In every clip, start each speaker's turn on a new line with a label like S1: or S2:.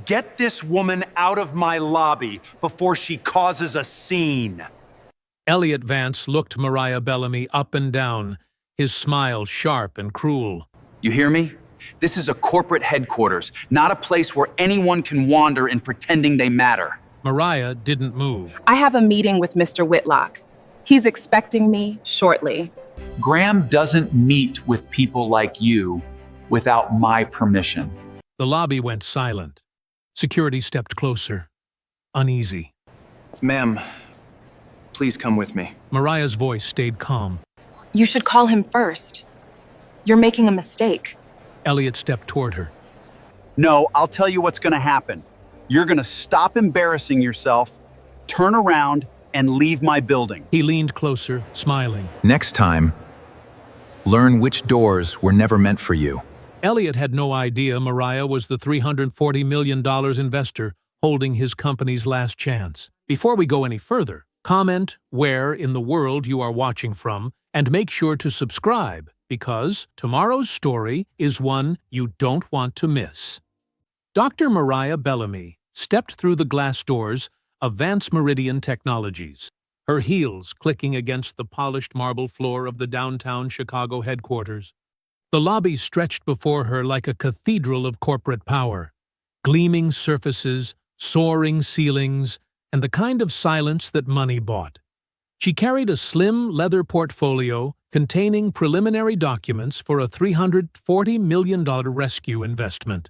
S1: Get this woman out of my lobby before she causes a scene.
S2: Elliot Vance looked Mariah Bellamy up and down, his smile sharp and cruel.
S3: You hear me? This is a corporate headquarters, not a place where anyone can wander in pretending they matter.
S2: Mariah didn't move.
S4: I have a meeting with Mr. Whitlock. He's expecting me shortly.
S3: Graham doesn't meet with people like you without my permission.
S2: The lobby went silent. Security stepped closer, uneasy.
S5: Ma'am, please come with me.
S2: Mariah's voice stayed calm.
S4: You should call him first. You're making a mistake.
S2: Elliot stepped toward her.
S1: No, I'll tell you what's gonna happen. You're gonna stop embarrassing yourself, turn around, and leave my building.
S2: He leaned closer, smiling.
S6: Next time, learn which doors were never meant for you.
S2: Elliot had no idea Mariah was the $340 million investor holding his company's last chance. Before we go any further, comment where in the world you are watching from, and make sure to subscribe, because tomorrow's story is one you don't want to miss. Dr. Mariah Bellamy stepped through the glass doors of Vance Meridian Technologies, her heels clicking against the polished marble floor of the downtown Chicago headquarters. The lobby stretched before her like a cathedral of corporate power, gleaming surfaces, soaring ceilings, and the kind of silence that money bought. She carried a slim leather portfolio containing preliminary documents for a $340 million rescue investment.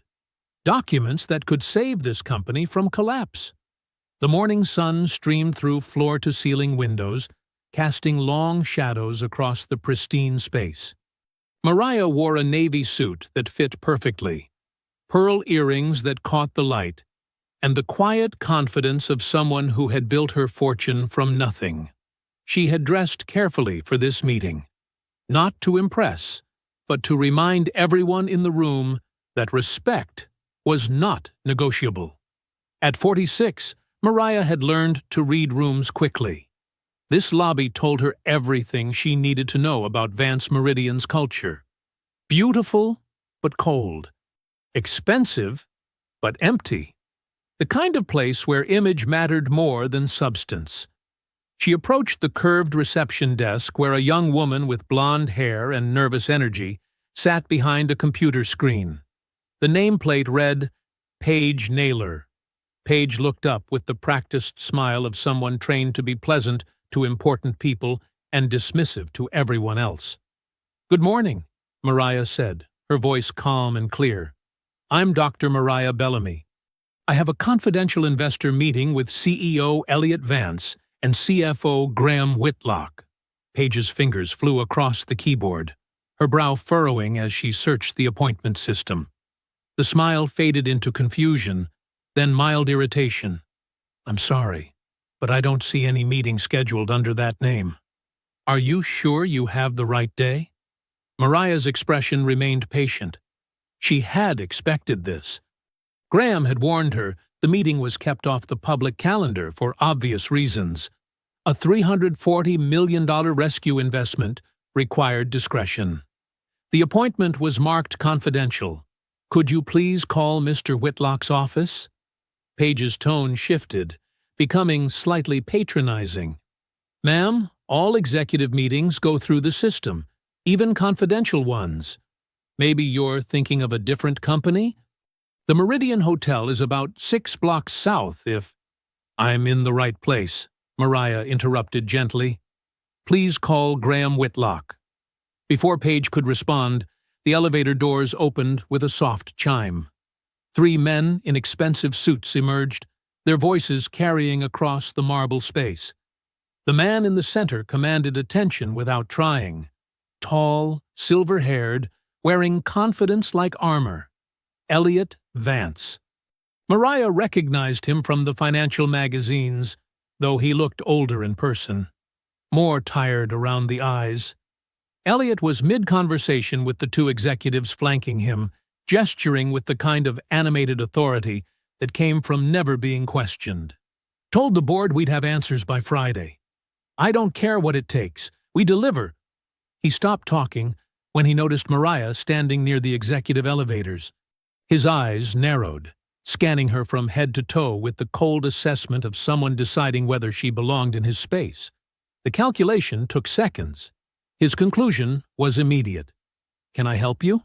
S2: Documents that could save this company from collapse. The morning sun streamed through floor-to-ceiling windows, casting long shadows across the pristine space. Mariah wore a navy suit that fit perfectly, pearl earrings that caught the light, and the quiet confidence of someone who had built her fortune from nothing. She had dressed carefully for this meeting, not to impress, but to remind everyone in the room that respect was not negotiable. At 46, Mariah had learned to read rooms quickly. This lobby told her everything she needed to know about Vance Meridian's culture. Beautiful, but cold. Expensive, but empty. The kind of place where image mattered more than substance. She approached the curved reception desk where a young woman with blonde hair and nervous energy sat behind a computer screen. The nameplate read, Paige Naylor. Paige looked up with the practiced smile of someone trained to be pleasant to important people and dismissive to everyone else. "Good morning," Mariah said, her voice calm and clear. "I'm Dr. Mariah Bellamy. I have a confidential investor meeting with CEO Elliot Vance and CFO Graham Whitlock." Paige's fingers flew across the keyboard, her brow furrowing as she searched the appointment system. The smile faded into confusion, then mild irritation. "I'm sorry, but I don't see any meeting scheduled under that name. Are you sure you have the right day?" Mariah's expression remained patient. She had expected this. Graham had warned her the meeting was kept off the public calendar for obvious reasons. A $340 million rescue investment required discretion. The appointment was marked confidential. "Could you please call Mr. Whitlock's office?" Paige's tone shifted, becoming slightly patronizing. "Ma'am, all executive meetings go through the system, even confidential ones. Maybe you're thinking of a different company? The Meridian Hotel is about 6 blocks south if—" "I'm in the right place," Mariah interrupted gently. "Please call Graham Whitlock." Before Paige could respond, the elevator doors opened with a soft chime. 3 men in expensive suits emerged, their voices carrying across the marble space. The man in the center commanded attention without trying. Tall, silver-haired, wearing confidence like armor. Elliot Vance. Mariah recognized him from the financial magazines, though he looked older in person. More tired around the eyes. Elliot was mid-conversation with the 2 executives flanking him, gesturing with the kind of animated authority that came from never being questioned. "Told the board we'd have answers by Friday. I don't care what it takes. We deliver." He stopped talking when he noticed Mariah standing near the executive elevators. His eyes narrowed. scanning her from head to toe with the cold assessment of someone deciding whether she belonged in his space. The calculation took seconds. His conclusion was immediate. "Can I help you?"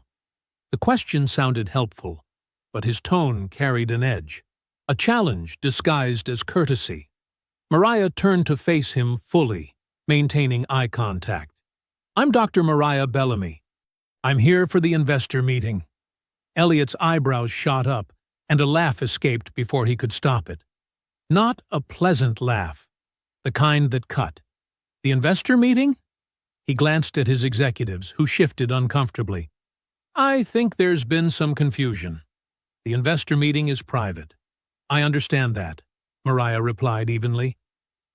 S2: The question sounded helpful, but his tone carried an edge, a challenge disguised as courtesy. Mariah turned to face him fully, maintaining eye contact. "I'm Dr. Mariah Bellamy. I'm here for the investor meeting." Elliot's eyebrows shot up, and a laugh escaped before he could stop it. Not a pleasant laugh, the kind that cut. "The investor meeting?" He glanced at his executives, who shifted uncomfortably. "I think there's been some confusion. The investor meeting is private." "I understand that," Mariah replied evenly.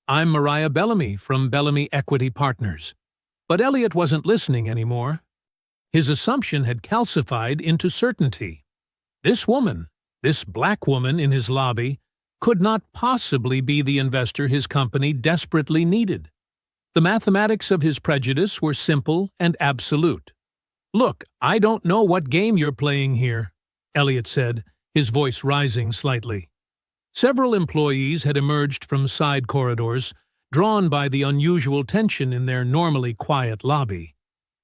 S2: "I'm Mariah Bellamy from Bellamy Equity Partners." But Elliot wasn't listening anymore. His assumption had calcified into certainty. This woman, this black woman in his lobby, could not possibly be the investor his company desperately needed. The mathematics of his prejudice were simple and absolute. "Look, I don't know what game you're playing here," Elliot said, his voice rising slightly. Several employees had emerged from side corridors, drawn by the unusual tension in their normally quiet lobby.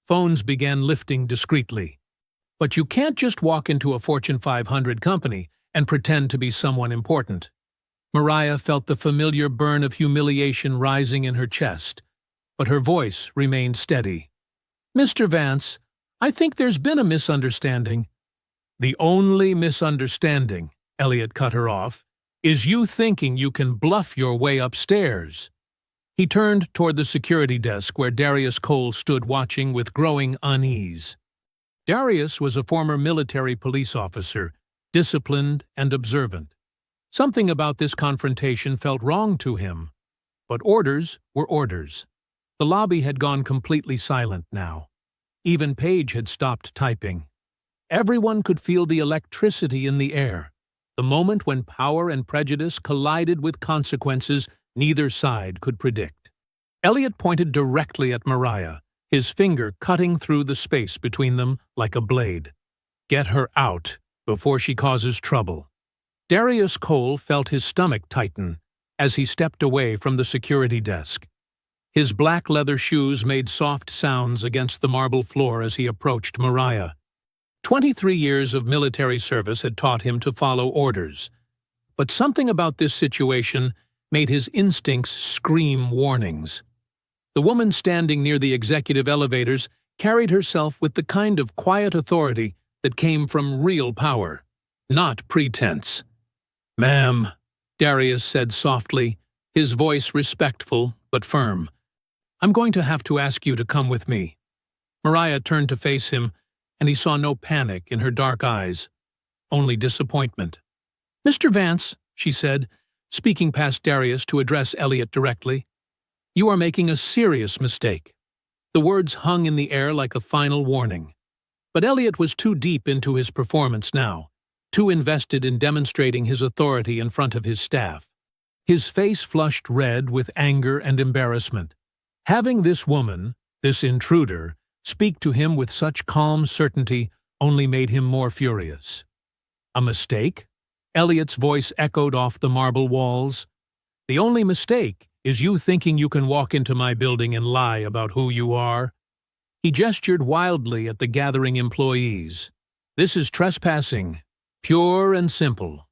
S2: Phones began lifting discreetly. "But you can't just walk into a Fortune 500 company and pretend to be someone important." Mariah felt the familiar burn of humiliation rising in her chest, but her voice remained steady. "Mr. Vance, I think there's been a misunderstanding." "The only misunderstanding," Elliot cut her off, "is you thinking you can bluff your way upstairs." He turned toward the security desk where Darius Cole stood watching with growing unease. Darius was a former military police officer, disciplined and observant. Something about this confrontation felt wrong to him. But orders were orders. The lobby had gone completely silent now. Even Paige had stopped typing. Everyone could feel the electricity in the air, the moment when power and prejudice collided with consequences neither side could predict. Elliot pointed directly at Mariah, his finger cutting through the space between them like a blade. "Get her out before she causes trouble." Darius Cole felt his stomach tighten as he stepped away from the security desk. His black leather shoes made soft sounds against the marble floor as he approached Mariah. 23 years of military service had taught him to follow orders, but something about this situation made his instincts scream warnings. The woman standing near the executive elevators carried herself with the kind of quiet authority that came from real power, not pretense. "Ma'am," Darius said softly, his voice respectful but firm, "I'm going to have to ask you to come with me." Mariah turned to face him, and he saw no panic in her dark eyes, only disappointment. "Mr. Vance," she said, speaking past Darius to address Elliot directly, "you are making a serious mistake." The words hung in the air like a final warning. But Elliot was too deep into his performance now, too invested in demonstrating his authority in front of his staff. His face flushed red with anger and embarrassment. Having this woman, this intruder, speak to him with such calm certainty only made him more furious. "A mistake?" Elliot's voice echoed off the marble walls. "The only mistake is you thinking you can walk into my building and lie about who you are." He gestured wildly at the gathering employees. "This is trespassing, pure and simple.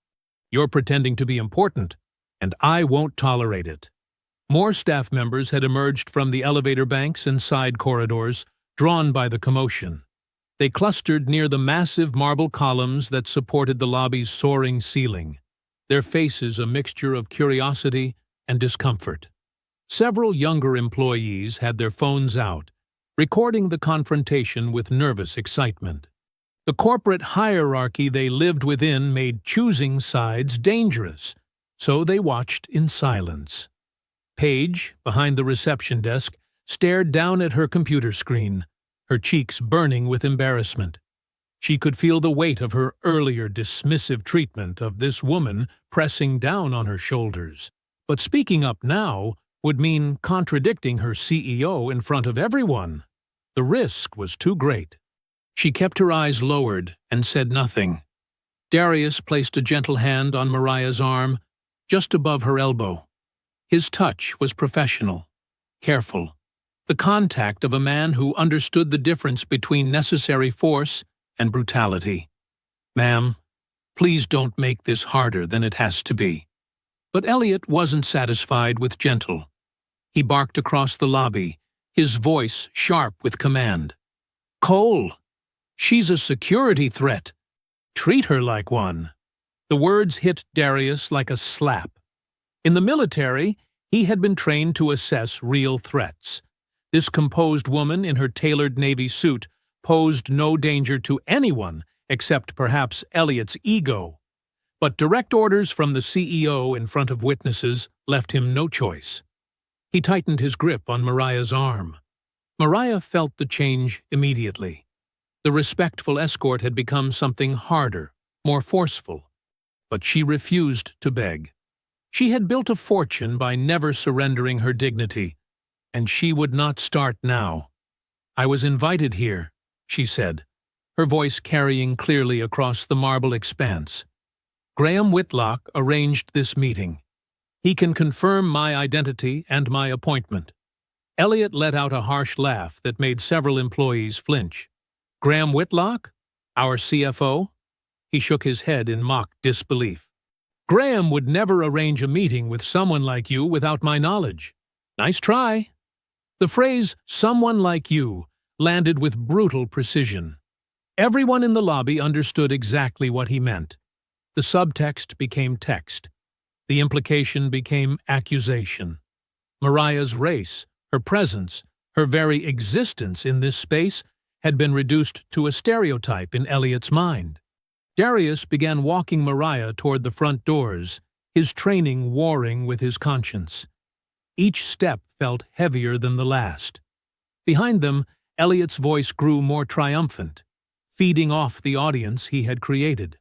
S2: You're pretending to be important, and I won't tolerate it." More staff members had emerged from the elevator banks and side corridors, drawn by the commotion. They clustered near the massive marble columns that supported the lobby's soaring ceiling, their faces a mixture of curiosity and discomfort. Several younger employees had their phones out, recording the confrontation with nervous excitement. The corporate hierarchy they lived within made choosing sides dangerous, so they watched in silence. Paige, behind the reception desk, stared down at her computer screen, her cheeks burning with embarrassment. She could feel the weight of her earlier dismissive treatment of this woman pressing down on her shoulders. But speaking up now would mean contradicting her CEO in front of everyone. The risk was too great. She kept her eyes lowered and said nothing. Darius placed a gentle hand on Mariah's arm, just above her elbow. His touch was professional, careful, the contact of a man who understood the difference between necessary force and brutality. "Ma'am, please don't make this harder than it has to be." But Elliot wasn't satisfied with gentle. He barked across the lobby, his voice sharp with command. "Cole, she's a security threat. Treat her like one." The words hit Darius like a slap. In the military, he had been trained to assess real threats. This composed woman in her tailored Navy suit posed no danger to anyone except perhaps Elliot's ego. But direct orders from the CEO in front of witnesses left him no choice. He tightened his grip on Mariah's arm. Mariah felt the change immediately. The respectful escort had become something harder, more forceful. But she refused to beg. She had built a fortune by never surrendering her dignity, and she would not start now. "I was invited here," she said, her voice carrying clearly across the marble expanse. "Graham Whitlock arranged this meeting. He can confirm my identity and my appointment." Elliot let out a harsh laugh that made several employees flinch. "Graham Whitlock? Our CFO?" He shook his head in mock disbelief. "Graham would never arrange a meeting with someone like you without my knowledge. Nice try." The phrase, "someone like you," landed with brutal precision. Everyone in the lobby understood exactly what he meant. The subtext became text. The implication became accusation. Mariah's race, her presence, her very existence in this space had been reduced to a stereotype in Elliot's mind. Darius began walking Mariah toward the front doors, his training warring with his conscience. Each step felt heavier than the last. Behind them, Elliot's voice grew more triumphant, feeding off the audience he had created.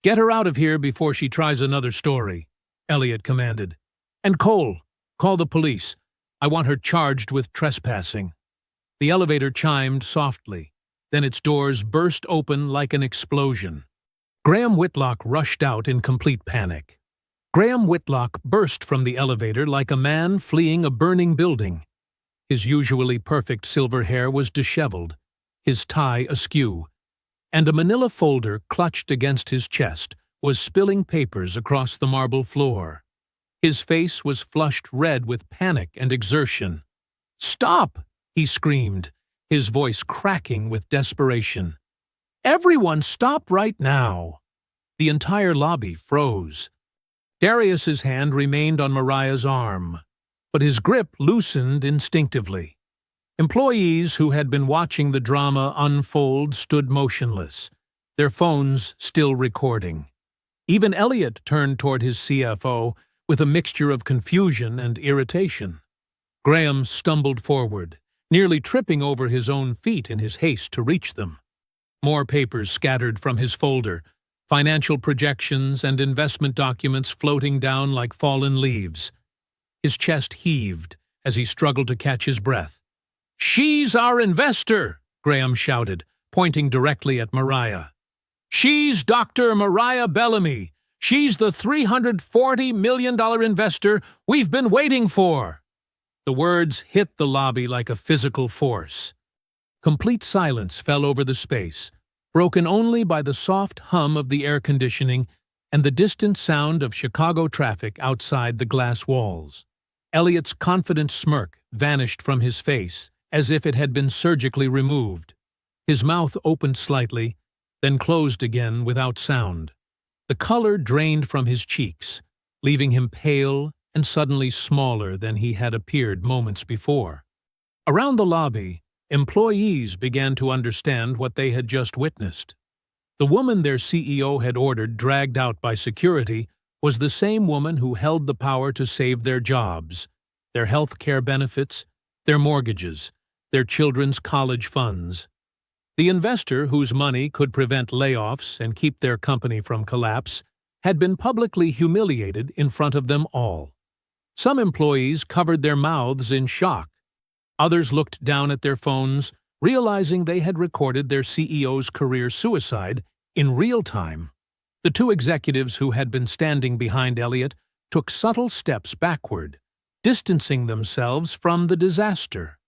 S2: "Get her out of here before she tries another story," Elliot commanded. "And Cole, call the police. I want her charged with trespassing." The elevator chimed softly, then its doors burst open like an explosion. Graham Whitlock rushed out in complete panic. Graham Whitlock burst from the elevator like a man fleeing a burning building. His usually perfect silver hair was disheveled, his tie askew, and a manila folder clutched against his chest was spilling papers across the marble floor. His face was flushed red with panic and exertion. "Stop!" he screamed, his voice cracking with desperation. "Everyone stop right now!" The entire lobby froze. Darius's hand remained on Mariah's arm, but his grip loosened instinctively. Employees who had been watching the drama unfold stood motionless, their phones still recording. Even Elliot turned toward his CFO with a mixture of confusion and irritation. Graham stumbled forward, nearly tripping over his own feet in his haste to reach them. More papers scattered from his folder, financial projections and investment documents floating down like fallen leaves. His chest heaved as he struggled to catch his breath. "She's our investor!" Graham shouted, pointing directly at Mariah. "She's Dr. Mariah Bellamy! She's the $340 million investor we've been waiting for!" The words hit the lobby like a physical force. Complete silence fell over the space, broken only by the soft hum of the air conditioning and the distant sound of Chicago traffic outside the glass walls. Elliot's confident smirk vanished from his face as if it had been surgically removed. His mouth opened slightly, then closed again without sound. The color drained from his cheeks, leaving him pale and suddenly smaller than he had appeared moments before. Around the lobby, employees began to understand what they had just witnessed. The woman their CEO had ordered dragged out by security was the same woman who held the power to save their jobs, their health care benefits, their mortgages, their children's college funds. The investor whose money could prevent layoffs and keep their company from collapse had been publicly humiliated in front of them all. Some employees covered their mouths in shock. Others looked down at their phones, realizing they had recorded their CEO's career suicide in real time. The two executives who had been standing behind Elliot took subtle steps backward, distancing themselves from the disaster.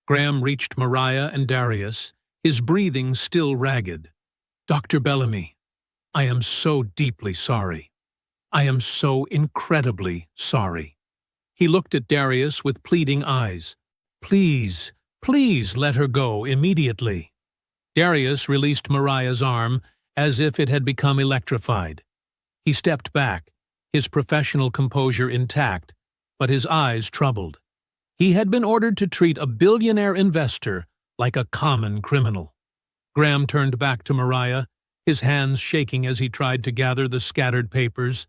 S2: Graham reached Mariah and Darius, his breathing still ragged. "Dr. Bellamy, I am so deeply sorry. I am so incredibly sorry." He looked at Darius with pleading eyes. "Please, please let her go immediately." Darius released Mariah's arm as if it had become electrified. He stepped back, his professional composure intact, but his eyes troubled. He had been ordered to treat a billionaire investor like a common criminal. Graham turned back to Mariah, his hands shaking as he tried to gather the scattered papers.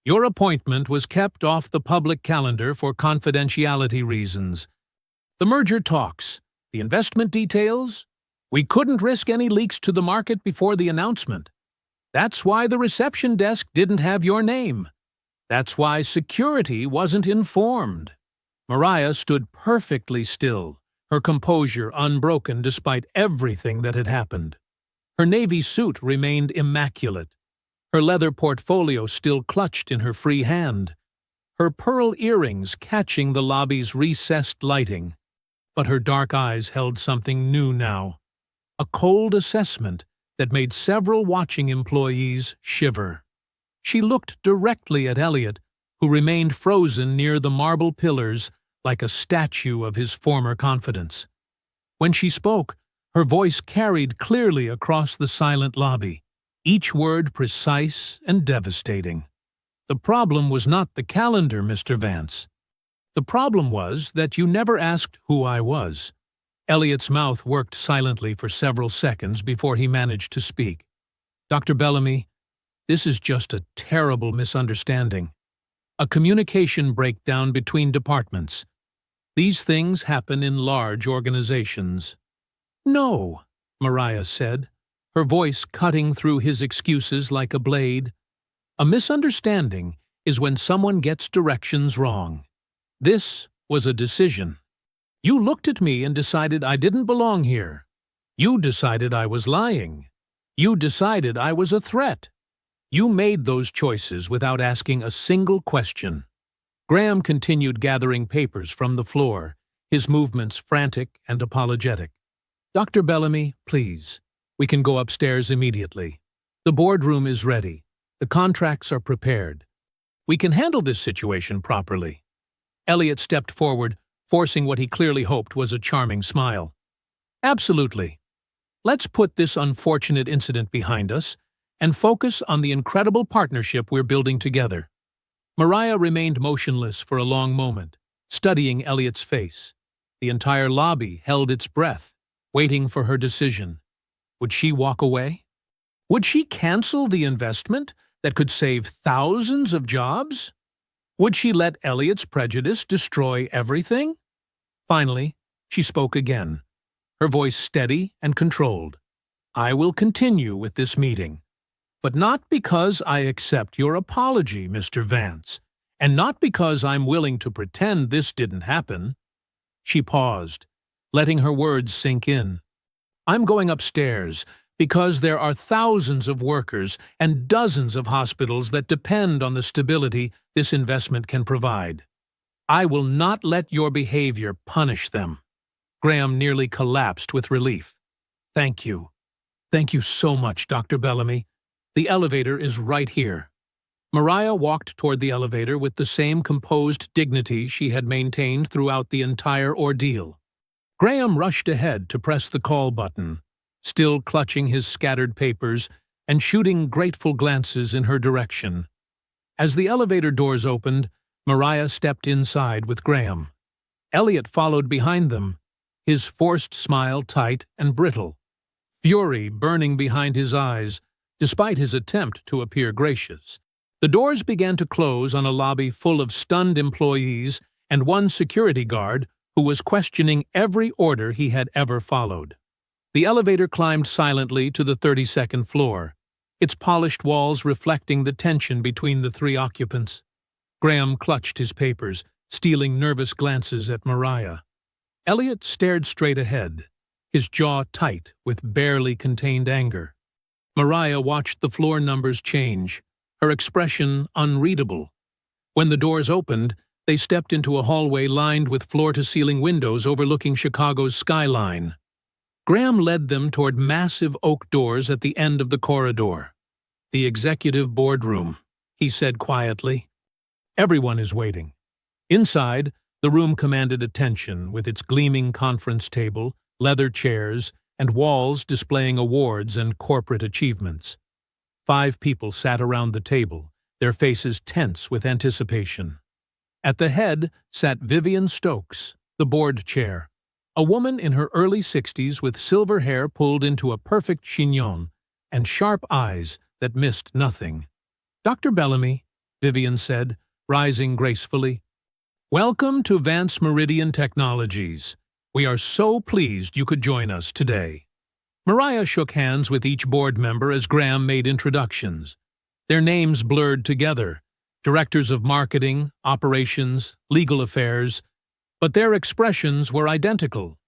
S2: "Your appointment was kept off the public calendar for confidentiality reasons. The merger talks, the investment details, we couldn't risk any leaks to the market before the announcement. That's why the reception desk didn't have your name. That's why security wasn't informed." Mariah stood perfectly still, her composure unbroken despite everything that had happened. Her navy suit remained immaculate, her leather portfolio still clutched in her free hand, her pearl earrings catching the lobby's recessed lighting. But her dark eyes held something new now, a cold assessment that made several watching employees shiver. She looked directly at Elliot, who remained frozen near the marble pillars like a statue of his former confidence. When she spoke, her voice carried clearly across the silent lobby, each word precise and devastating. "The problem was not the calendar, Mr. Vance. The problem was that you never asked who I was." Elliot's mouth worked silently for several seconds before he managed to speak. "Dr. Bellamy, this is just a terrible misunderstanding. A communication breakdown between departments. These things happen in large organizations." "No," Mariah said, her voice cutting through his excuses like a blade. "A misunderstanding is when someone gets directions wrong. This was a decision. You looked at me and decided I didn't belong here. You decided I was lying. You decided I was a threat. You made those choices without asking a single question." Graham continued gathering papers from the floor, his movements frantic and apologetic. "Dr. Bellamy, please. We can go upstairs immediately. The boardroom is ready. The contracts are prepared. We can handle this situation properly." Elliot stepped forward, forcing what he clearly hoped was a charming smile. "Absolutely. Let's put this unfortunate incident behind us and focus on the incredible partnership we're building together." Mariah remained motionless for a long moment, studying Elliot's face. The entire lobby held its breath, waiting for her decision. Would she walk away? Would she cancel the investment that could save thousands of jobs? Would she let Elliot's prejudice destroy everything? Finally, she spoke again, her voice steady and controlled. "I will continue with this meeting. But not because I accept your apology, Mr. Vance, and not because I'm willing to pretend this didn't happen." She paused, letting her words sink in. "I'm going upstairs because there are thousands of workers and dozens of hospitals that depend on the stability this investment can provide. I will not let your behavior punish them." Graham nearly collapsed with relief. "Thank you. Thank you so much, Dr. Bellamy. The elevator is right here." Mariah walked toward the elevator with the same composed dignity she had maintained throughout the entire ordeal. Graham rushed ahead to press the call button, still clutching his scattered papers and shooting grateful glances in her direction. As the elevator doors opened, Mariah stepped inside with Graham. Elliot followed behind them, his forced smile tight and brittle, fury burning behind his eyes, despite his attempt to appear gracious. The doors began to close on a lobby full of stunned employees and one security guard who was questioning every order he had ever followed. The elevator climbed silently to the 32nd floor, its polished walls reflecting the tension between the three occupants. Graham clutched his papers, stealing nervous glances at Mariah. Elliot stared straight ahead, his jaw tight with barely contained anger. Mariah watched the floor numbers change, her expression unreadable. When the doors opened, they stepped into a hallway lined with floor-to-ceiling windows overlooking Chicago's skyline. Graham led them toward massive oak doors at the end of the corridor. "The executive boardroom," he said quietly. "Everyone is waiting." Inside, the room commanded attention with its gleaming conference table, leather chairs, and walls displaying awards and corporate achievements. 5 people sat around the table, their faces tense with anticipation. At the head sat Vivian Stokes, the board chair, a woman in her early 60s with silver hair pulled into a perfect chignon and sharp eyes that missed nothing. "Dr. Bellamy," Vivian said, rising gracefully, "welcome to Vance Meridian Technologies. We are so pleased you could join us today." Mariah shook hands with each board member as Graham made introductions. Their names blurred together, directors of marketing, operations, legal affairs, but their expressions were identical.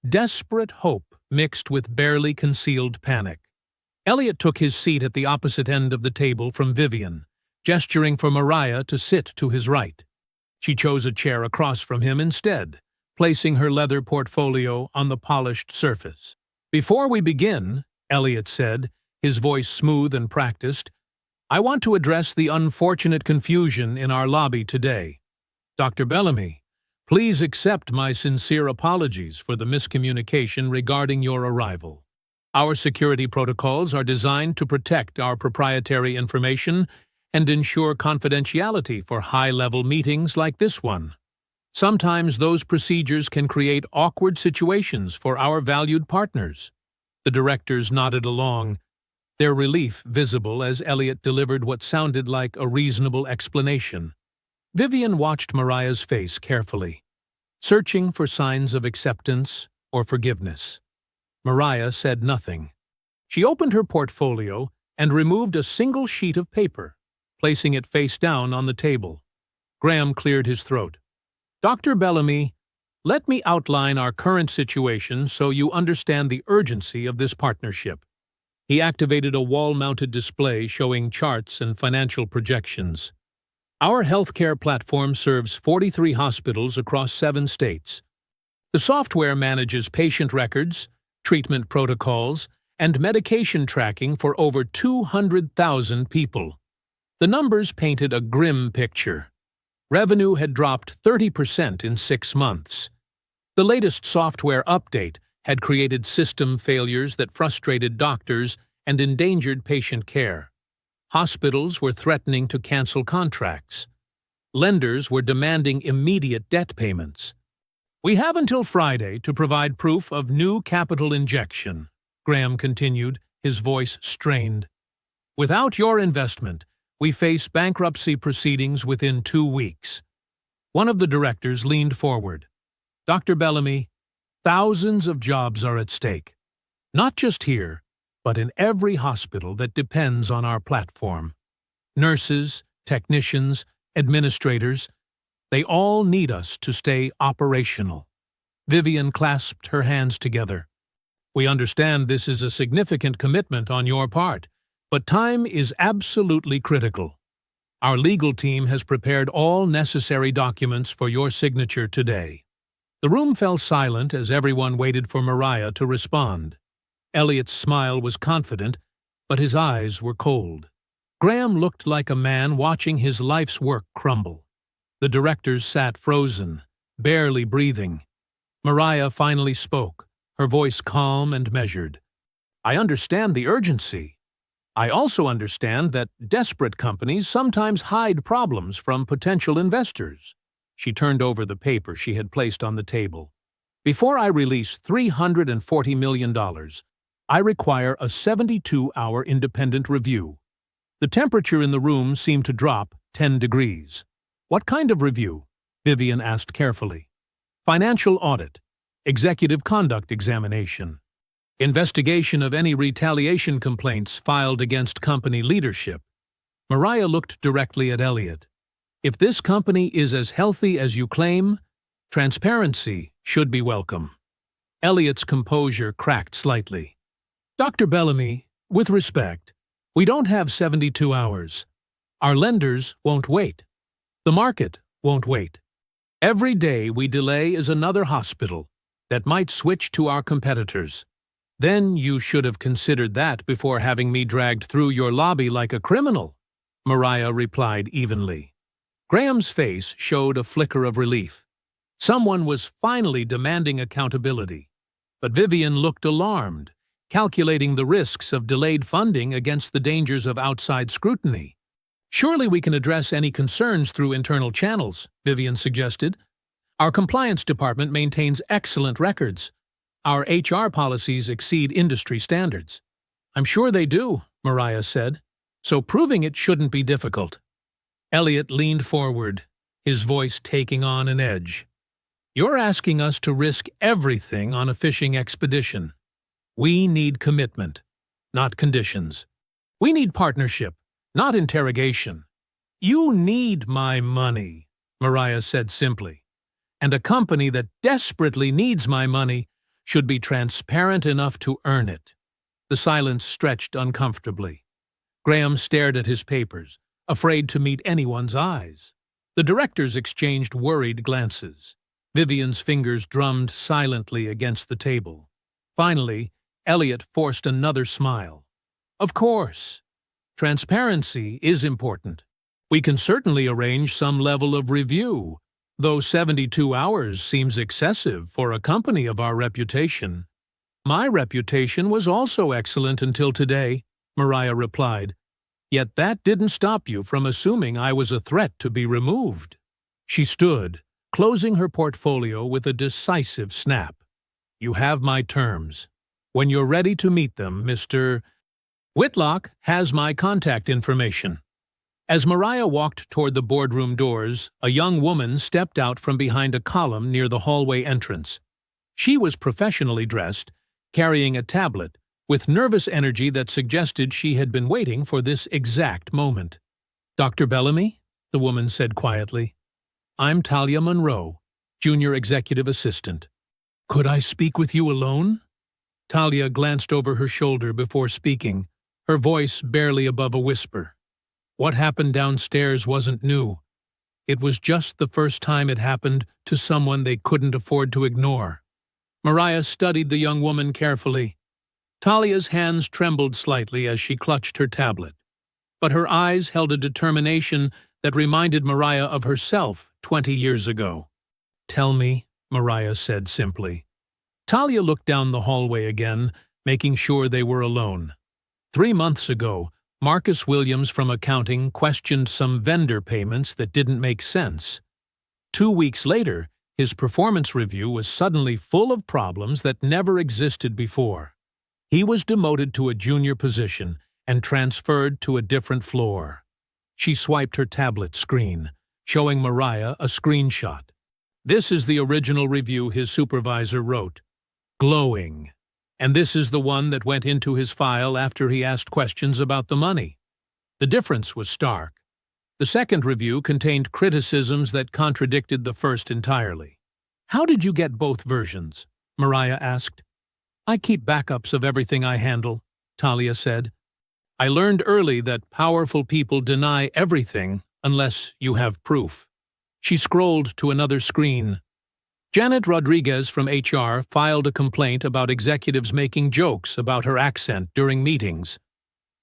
S2: Desperate hope mixed with barely concealed panic. Elliot took his seat at the opposite end of the table from Vivian, gesturing for Mariah to sit to his right. She chose a chair across from him instead, placing her leather portfolio on the polished surface. "Before we begin," Elliot said, his voice smooth and practiced, "I want to address the unfortunate confusion in our lobby today. Dr. Bellamy, please accept my sincere apologies for the miscommunication regarding your arrival. Our security protocols are designed to protect our proprietary information and ensure confidentiality for high-level meetings like this one. Sometimes those procedures can create awkward situations for our valued partners." The directors nodded along, their relief visible as Elliot delivered what sounded like a reasonable explanation. Vivian watched Mariah's face carefully, searching for signs of acceptance or forgiveness. Mariah said nothing. She opened her portfolio and removed a single sheet of paper, placing it face down on the table. Graham cleared his throat. "Dr. Bellamy, let me outline our current situation so you understand the urgency of this partnership." He activated a wall-mounted display showing charts and financial projections. "Our healthcare platform serves 43 hospitals across 7 states. The software manages patient records, treatment protocols, and medication tracking for over 200,000 people." The numbers painted a grim picture. Revenue had dropped 30% in 6 months. The latest software update had created system failures that frustrated doctors and endangered patient care. Hospitals were threatening to cancel contracts. Lenders were demanding immediate debt payments. "We have until Friday to provide proof of new capital injection," Graham continued, his voice strained. "Without your investment, we face bankruptcy proceedings within 2 weeks." One of the directors leaned forward. "Dr. Bellamy, thousands of jobs are at stake. Not just here, but in every hospital that depends on our platform. Nurses, technicians, administrators, they all need us to stay operational." Vivian clasped her hands together. "We understand this is a significant commitment on your part, but time is absolutely critical. Our legal team has prepared all necessary documents for your signature today." The room fell silent as everyone waited for Mariah to respond. Elliot's smile was confident, but his eyes were cold. Graham looked like a man watching his life's work crumble. The directors sat frozen, barely breathing. Mariah finally spoke, her voice calm and measured. "I understand the urgency. I also understand that desperate companies sometimes hide problems from potential investors." She turned over the paper she had placed on the table. "Before I release $340 million, I require a 72-hour independent review." The temperature in the room seemed to drop 10 degrees. "What kind of review?" Vivian asked carefully. "Financial audit, executive conduct examination, investigation of any retaliation complaints filed against company leadership." Mariah looked directly at Elliot. "If this company is as healthy as you claim, transparency should be welcome." Elliot's composure cracked slightly. "Dr. Bellamy, With respect, we don't have 72 hours. Our lenders won't wait. The market won't wait. Every day we delay is another hospital that might switch to our competitors. Then you should have considered that before having me dragged through your lobby like a criminal, Mariah replied evenly. Graham's face showed a flicker of relief. Someone was finally demanding accountability. But Vivian looked alarmed, calculating the risks of delayed funding against the dangers of outside scrutiny. Surely we can address any concerns through internal channels, Vivian suggested. Our compliance department maintains excellent records. Our HR policies exceed industry standards. I'm sure they do, Mariah said, so proving it shouldn't be difficult. Elliot leaned forward, his voice taking on an edge. You're asking us to risk everything on a fishing expedition. We need commitment, not conditions. We need partnership, not interrogation. You need my money, Mariah said simply. And a company that desperately needs my money should be transparent enough to earn it. The silence stretched uncomfortably. Graham stared at his papers, afraid to meet anyone's eyes. The directors exchanged worried glances. Vivian's fingers drummed silently against the table. Finally, Elliot forced another smile. Of course. Transparency is important. We can certainly arrange some level of review, though 72 hours seems excessive for a company of our reputation. My reputation was also excellent until today, Mariah replied. Yet that didn't stop you from assuming I was a threat to be removed. She stood, closing her portfolio with a decisive snap. You have my terms. When you're ready to meet them, Mr. Whitlock has my contact information. As Mariah walked toward the boardroom doors, a young woman stepped out from behind a column near the hallway entrance. She was professionally dressed, carrying a tablet, with nervous energy that suggested she had been waiting for this exact moment. Dr. Bellamy, the woman said quietly. I'm Talia Monroe, Junior Executive Assistant. Could I speak with you alone? Talia glanced over her shoulder before speaking, her voice barely above a whisper. What happened downstairs wasn't new. It was just the first time it happened to someone they couldn't afford to ignore. Mariah studied the young woman carefully. Talia's hands trembled slightly as she clutched her tablet, but her eyes held a determination that reminded Mariah of herself 20 years ago. Tell me, Mariah said simply. Talia looked down the hallway again, making sure they were alone. 3 months ago, Marcus Williams from accounting questioned some vendor payments that didn't make sense. 2 weeks later, his performance review was suddenly full of problems that never existed before. He was demoted to a junior position and transferred to a different floor. She swiped her tablet screen, showing Mariah a screenshot. This is the original review his supervisor wrote. Glowing. And this is the one that went into his file after he asked questions about the money. The difference was stark. The second review contained criticisms that contradicted the first entirely. How did you get both versions? Mariah asked. I keep backups of everything I handle, Talia said. I learned early that powerful people deny everything unless you have proof. She scrolled to another screen. Janet Rodriguez from HR filed a complaint about executives making jokes about her accent during meetings.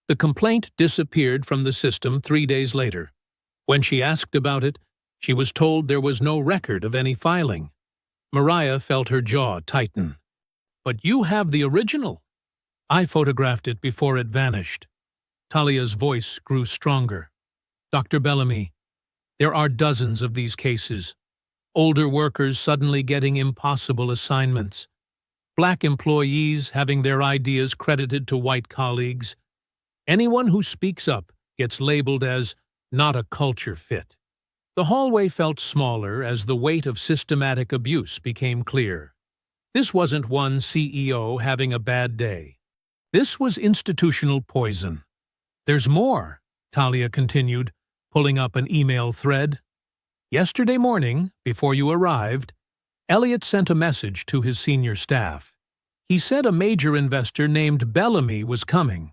S2: The complaint disappeared from the system 3 days later. When she asked about it, she was told there was no record of any filing. Mariah felt her jaw tighten. But you have the original. I photographed it before it vanished. Talia's voice grew stronger. Dr. Bellamy, there are dozens of these cases. Older workers suddenly getting impossible assignments. Black employees having their ideas credited to white colleagues. Anyone who speaks up gets labeled as not a culture fit. The hallway felt smaller as the weight of systematic abuse became clear. This wasn't one CEO having a bad day. This was institutional poison. There's more, Talia continued, pulling up an email thread. Yesterday morning, before you arrived, Elliot sent a message to his senior staff. He said a major investor named Bellamy was coming.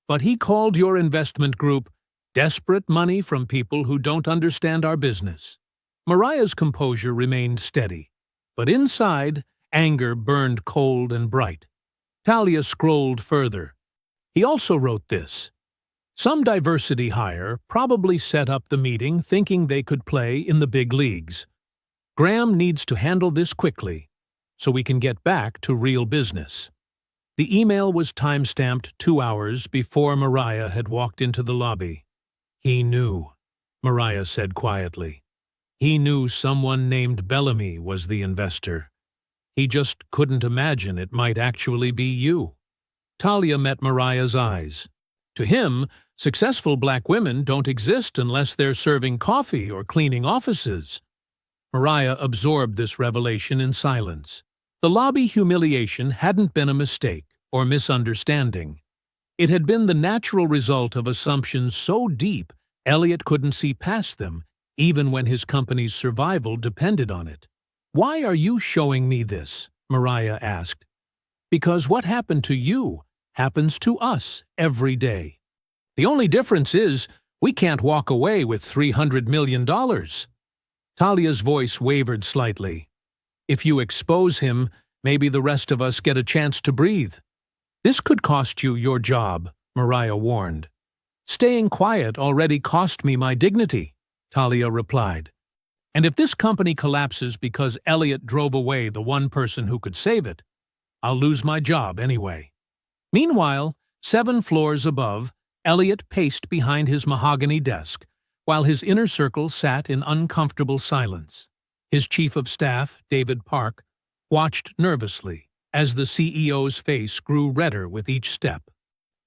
S2: but he called your investment group desperate money from people who don't understand our business. Mariah's composure remained steady, but inside, anger burned cold and bright. Talia scrolled further. He also wrote this. Some diversity hire probably set up the meeting thinking they could play in the big leagues. Graham needs to handle this quickly, so we can get back to real business. The email was time-stamped 2 hours before Mariah had walked into the lobby. He knew, Mariah said quietly. He knew someone named Bellamy was the investor. He just couldn't imagine it might actually be you. Talia met Mariah's eyes. To him, successful black women don't exist unless they're serving coffee or cleaning offices. Mariah absorbed this revelation in silence. The lobby humiliation hadn't been a mistake or misunderstanding. It had been the natural result of assumptions so deep Elliot couldn't see past them, even when his company's survival depended on it. "Why are you showing me this?" Mariah asked. "Because what happened to you happens to us every day. The only difference is we can't walk away with $300 million. Talia's voice wavered slightly. "If you expose him, maybe the rest of us get a chance to breathe." "This could cost you your job," Mariah warned. "Staying quiet already cost me my dignity," Talia replied. "And if this company collapses because Elliot drove away the one person who could save it, I'll lose my job anyway." Meanwhile, 7 floors above, Elliot paced behind his mahogany desk, while his inner circle sat in uncomfortable silence. His chief of staff, David Park, watched nervously as the CEO's face grew redder with each step.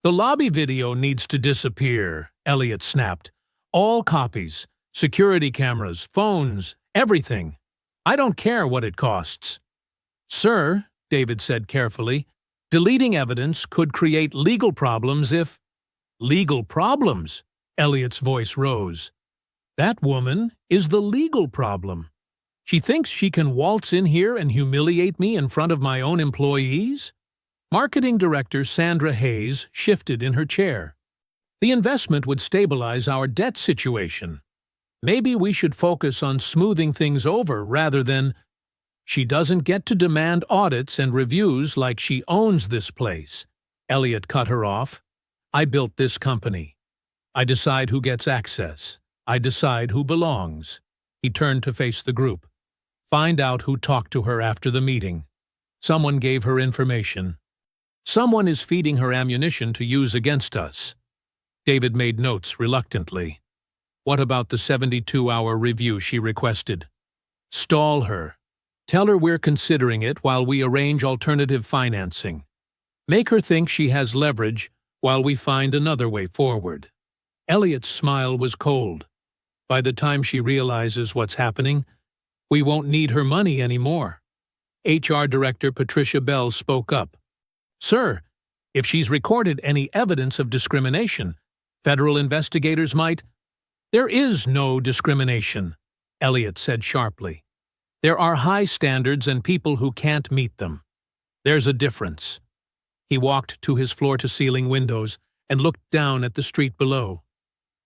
S2: "The lobby video needs to disappear," Elliot snapped. "All copies, security cameras, phones, everything. I don't care what it costs." "Sir," David said carefully, "deleting evidence could create legal problems if—" "Legal problems?" Elliot's voice rose. "That woman is the legal problem. She thinks she can waltz in here and humiliate me in front of my own employees?" Marketing Director Sandra Hayes shifted in her chair. "The investment would stabilize our debt situation. Maybe we should focus on smoothing things over rather than—" "She doesn't get to demand audits and reviews like she owns this place," Elliot cut her off. "I built this company. I decide who gets access. I decide who belongs." He turned to face the group. "Find out who talked to her after the meeting. Someone gave her information. Someone is feeding her ammunition to use against us." David made notes reluctantly. "What about the 72-hour review she requested?" "Stall her. Tell her we're considering it while we arrange alternative financing. Make her think she has leverage while we find another way forward." Elliot's smile was cold. "By the time she realizes what's happening, we won't need her money anymore." HR Director Patricia Bell spoke up. "Sir, if she's recorded any evidence of discrimination, federal investigators might—" "There is no discrimination," Elliot said sharply. "There are high standards and people who can't meet them. There's a difference." He walked to his floor-to-ceiling windows and looked down at the street below.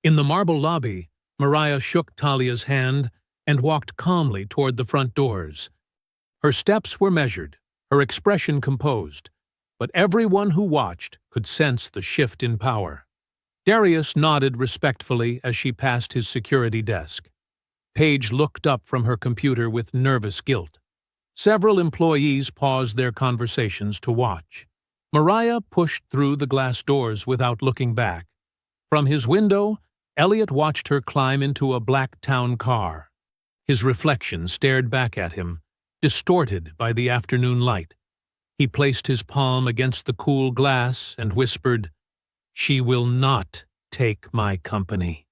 S2: In the marble lobby, Mariah shook Talia's hand and walked calmly toward the front doors. Her steps were measured, her expression composed, but everyone who watched could sense the shift in power. Darius nodded respectfully as she passed his security desk. Paige looked up from her computer with nervous guilt. Several employees paused their conversations to watch. Mariah pushed through the glass doors without looking back. From his window, Elliot watched her climb into a black town car. His reflection stared back at him, distorted by the afternoon light. He placed his palm against the cool glass and whispered, "She will not take my company."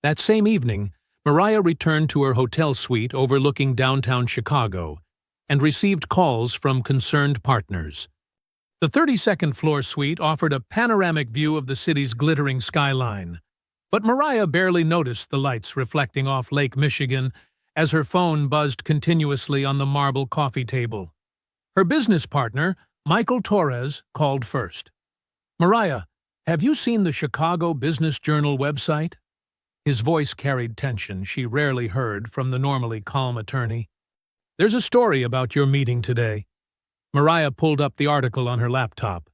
S2: That same evening, Mariah returned to her hotel suite overlooking downtown Chicago and received calls from concerned partners. The 32nd floor suite offered a panoramic view of the city's glittering skyline, but Mariah barely noticed the lights reflecting off Lake Michigan as her phone buzzed continuously on the marble coffee table. Her business partner, Michael Torres, called first. "Mariah, Have you seen the Chicago Business Journal website? His voice carried tension she rarely heard from the normally calm attorney. There's a story about your meeting today. Mariah pulled up the article on her laptop.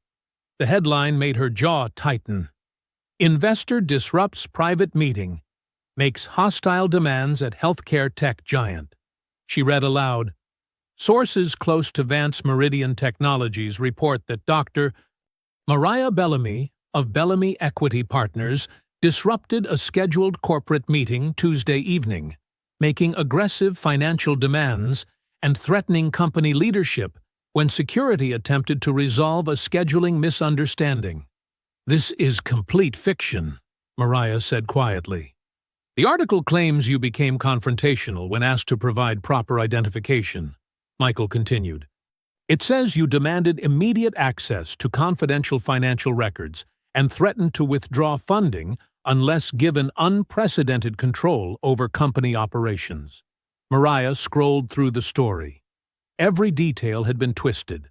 S2: The headline made her jaw tighten. Investor disrupts private meeting, makes hostile demands at healthcare tech giant. She read aloud. Sources close to Vance Meridian Technologies report that Dr. Mariah Bellamy of Bellamy Equity Partners disrupted a scheduled corporate meeting Tuesday evening, making aggressive financial demands and threatening company leadership when security attempted to resolve a scheduling misunderstanding. This is complete fiction, Mariah said quietly. The article claims you became confrontational when asked to provide proper identification, Michael continued. It says you demanded immediate access to confidential financial records and threatened to withdraw funding unless given unprecedented control over company operations. Mariah scrolled through the story. Every detail had been twisted.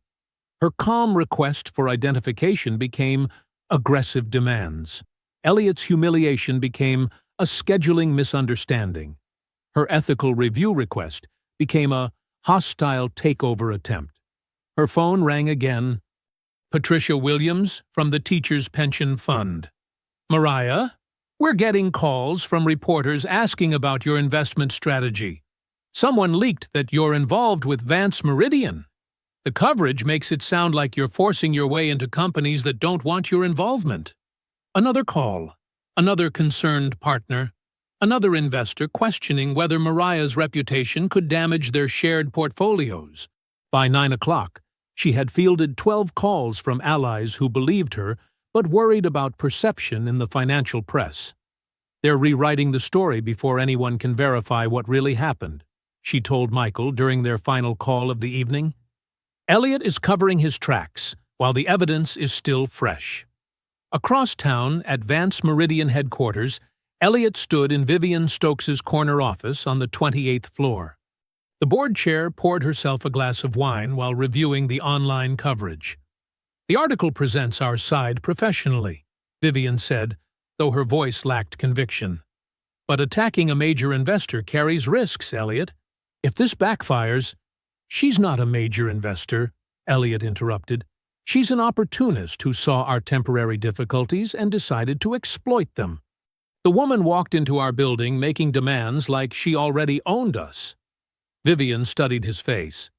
S2: Her calm request for identification became aggressive demands. Elliot's humiliation became a scheduling misunderstanding. Her ethical review request became a hostile takeover attempt. Her phone rang again. Patricia Williams from the Teachers' Pension Fund. Mariah, we're getting calls from reporters asking about your investment strategy. Someone leaked that you're involved with Vance Meridian. The coverage makes it sound like you're forcing your way into companies that don't want your involvement. Another call. Another concerned partner. Another investor questioning whether Mariah's reputation could damage their shared portfolios. By 9 o'clock, she had fielded 12 calls from allies who believed her but worried about perception in the financial press. They're rewriting the story before anyone can verify what really happened, she told Michael during their final call of the evening. Elliot is covering his tracks while the evidence is still fresh. Across town at Vance Meridian headquarters, Elliot stood in Vivian Stokes's corner office on the 28th floor. The board chair poured herself a glass of wine while reviewing the online coverage. The article presents our side professionally, Vivian said, though her voice lacked conviction. But attacking a major investor carries risks, Elliot. If this backfires— She's not a major investor, Elliot interrupted. She's an opportunist who saw our temporary difficulties and decided to exploit them. The woman walked into our building making demands like she already owned us. Vivian studied his face.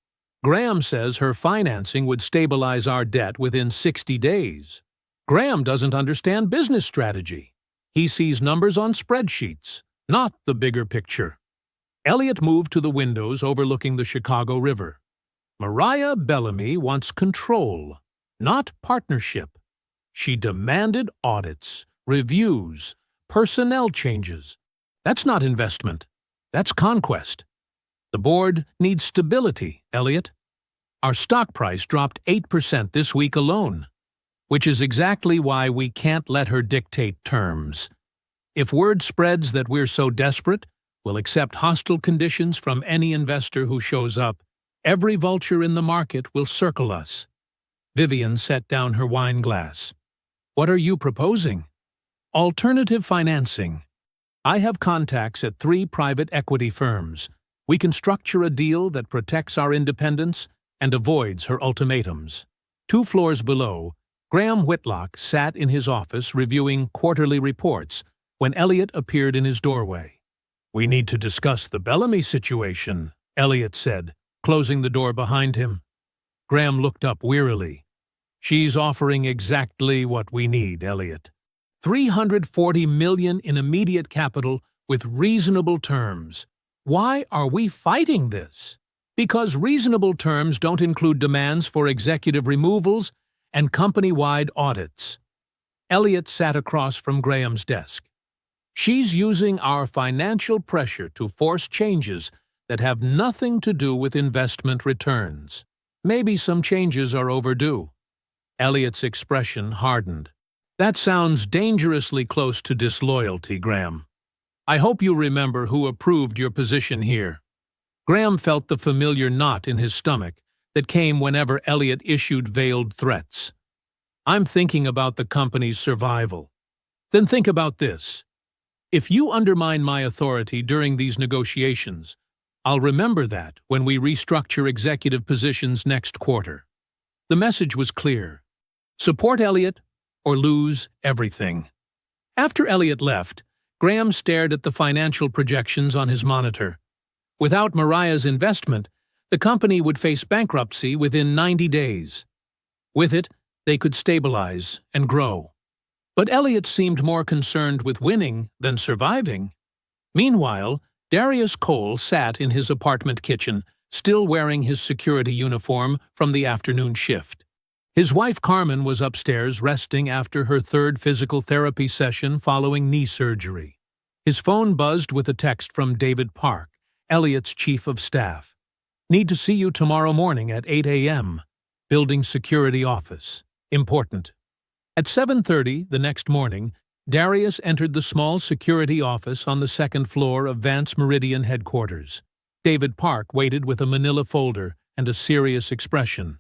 S2: Graham says her financing would stabilize our debt within 60 days. Graham doesn't understand business strategy. He sees numbers on spreadsheets, not the bigger picture. Elliot moved to the windows overlooking the Chicago River. Mariah Bellamy wants control, not partnership. She demanded audits, reviews, personnel changes. That's not investment. That's conquest. The board needs stability, Elliot. Our stock price dropped 8% this week alone, which is exactly why we can't let her dictate terms. If word spreads that we're so desperate, we'll accept hostile conditions from any investor who shows up. Every vulture in the market will circle us. Vivian set down her wine glass. What are you proposing? Alternative financing. I have contacts at 3 private equity firms. We can structure a deal that protects our independence and avoids her ultimatums. 2 floors below, Graham Whitlock sat in his office reviewing quarterly reports when Elliot appeared in his doorway. We need to discuss the Bellamy situation, Elliot said, closing the door behind him. Graham looked up wearily. She's offering exactly what we need, Elliot. $340 million in immediate capital with reasonable terms. Why are we fighting this? Because reasonable terms don't include demands for executive removals and company-wide audits. Elliot sat across from Graham's desk. She's using our financial pressure to force changes that have nothing to do with investment returns. Maybe some changes are overdue. Elliot's expression hardened. That sounds dangerously close to disloyalty, Graham. I hope you remember who approved your position here. Graham felt the familiar knot in his stomach that came whenever Elliot issued veiled threats. I'm thinking about the company's survival. Then think about this. If you undermine my authority during these negotiations, I'll remember that when we restructure executive positions next quarter. The message was clear. Support Elliot or lose everything. After Elliot left, Graham stared at the financial projections on his monitor. Without Mariah's investment, the company would face bankruptcy within 90 days. With it, they could stabilize and grow. But Elliot seemed more concerned with winning than surviving. Meanwhile, Darius Cole sat in his apartment kitchen, still wearing his security uniform from the afternoon shift. His wife Carmen was upstairs resting after her third physical therapy session following knee surgery. His phone buzzed with a text from David Park, Elliot's chief of staff. Need to see you tomorrow morning at 8 a.m. Building security office. Important. At 7:30 the next morning, Darius entered the small security office on the second floor of Vance Meridian headquarters. David Park waited with a manila folder and a serious expression.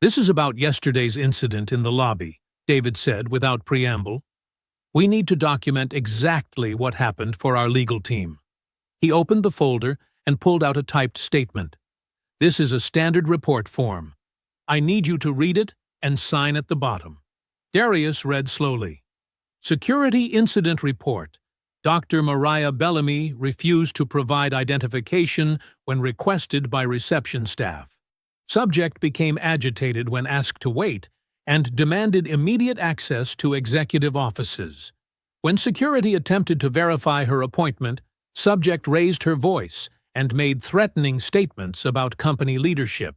S2: "This is about yesterday's incident in the lobby," David said without preamble. "We need to document exactly what happened for our legal team." He opened the folder and pulled out a typed statement. "This is a standard report form. I need you to read it and sign at the bottom." Darius read slowly. Security Incident Report. Dr. Mariah Bellamy refused to provide identification when requested by reception staff. Subject became agitated when asked to wait and demanded immediate access to executive offices. When security attempted to verify her appointment, subject raised her voice and made threatening statements about company leadership.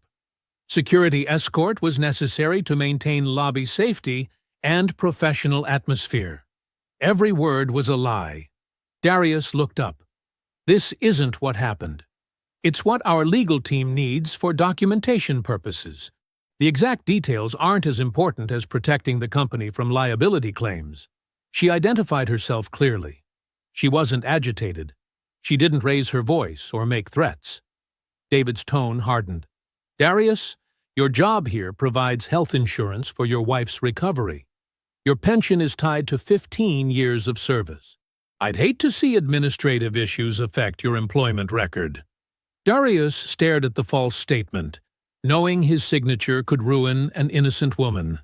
S2: Security escort was necessary to maintain lobby safety and professional atmosphere. Every word was a lie. Darius looked up. "This isn't what happened. It's what our legal team needs for documentation purposes. The exact details aren't as important as protecting the company from liability claims." She identified herself clearly. She wasn't agitated. She didn't raise her voice or make threats. David's tone hardened. "Darius, your job here provides health insurance for your wife's recovery. Your pension is tied to 15 years of service. I'd hate to see administrative issues affect your employment record." Darius stared at the false statement, knowing his signature could ruin an innocent woman.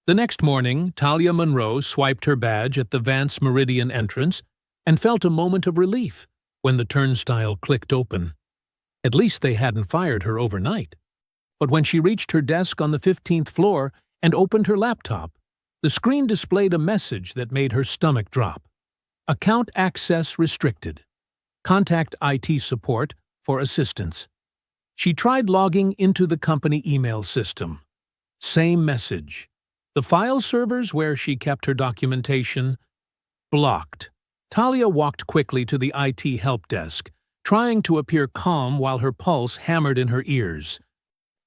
S2: The next morning, Talia Monroe swiped her badge at the Vance Meridian entrance and felt a moment of relief when the turnstile clicked open. At least they hadn't fired her overnight. But when she reached her desk on the 15th floor and opened her laptop, the screen displayed a message that made her stomach drop. Account access restricted. Contact IT support for assistance. She tried logging into the company email system. Same message. The file servers where she kept her documentation blocked. Talia walked quickly to the IT help desk, trying to appear calm while her pulse hammered in her ears.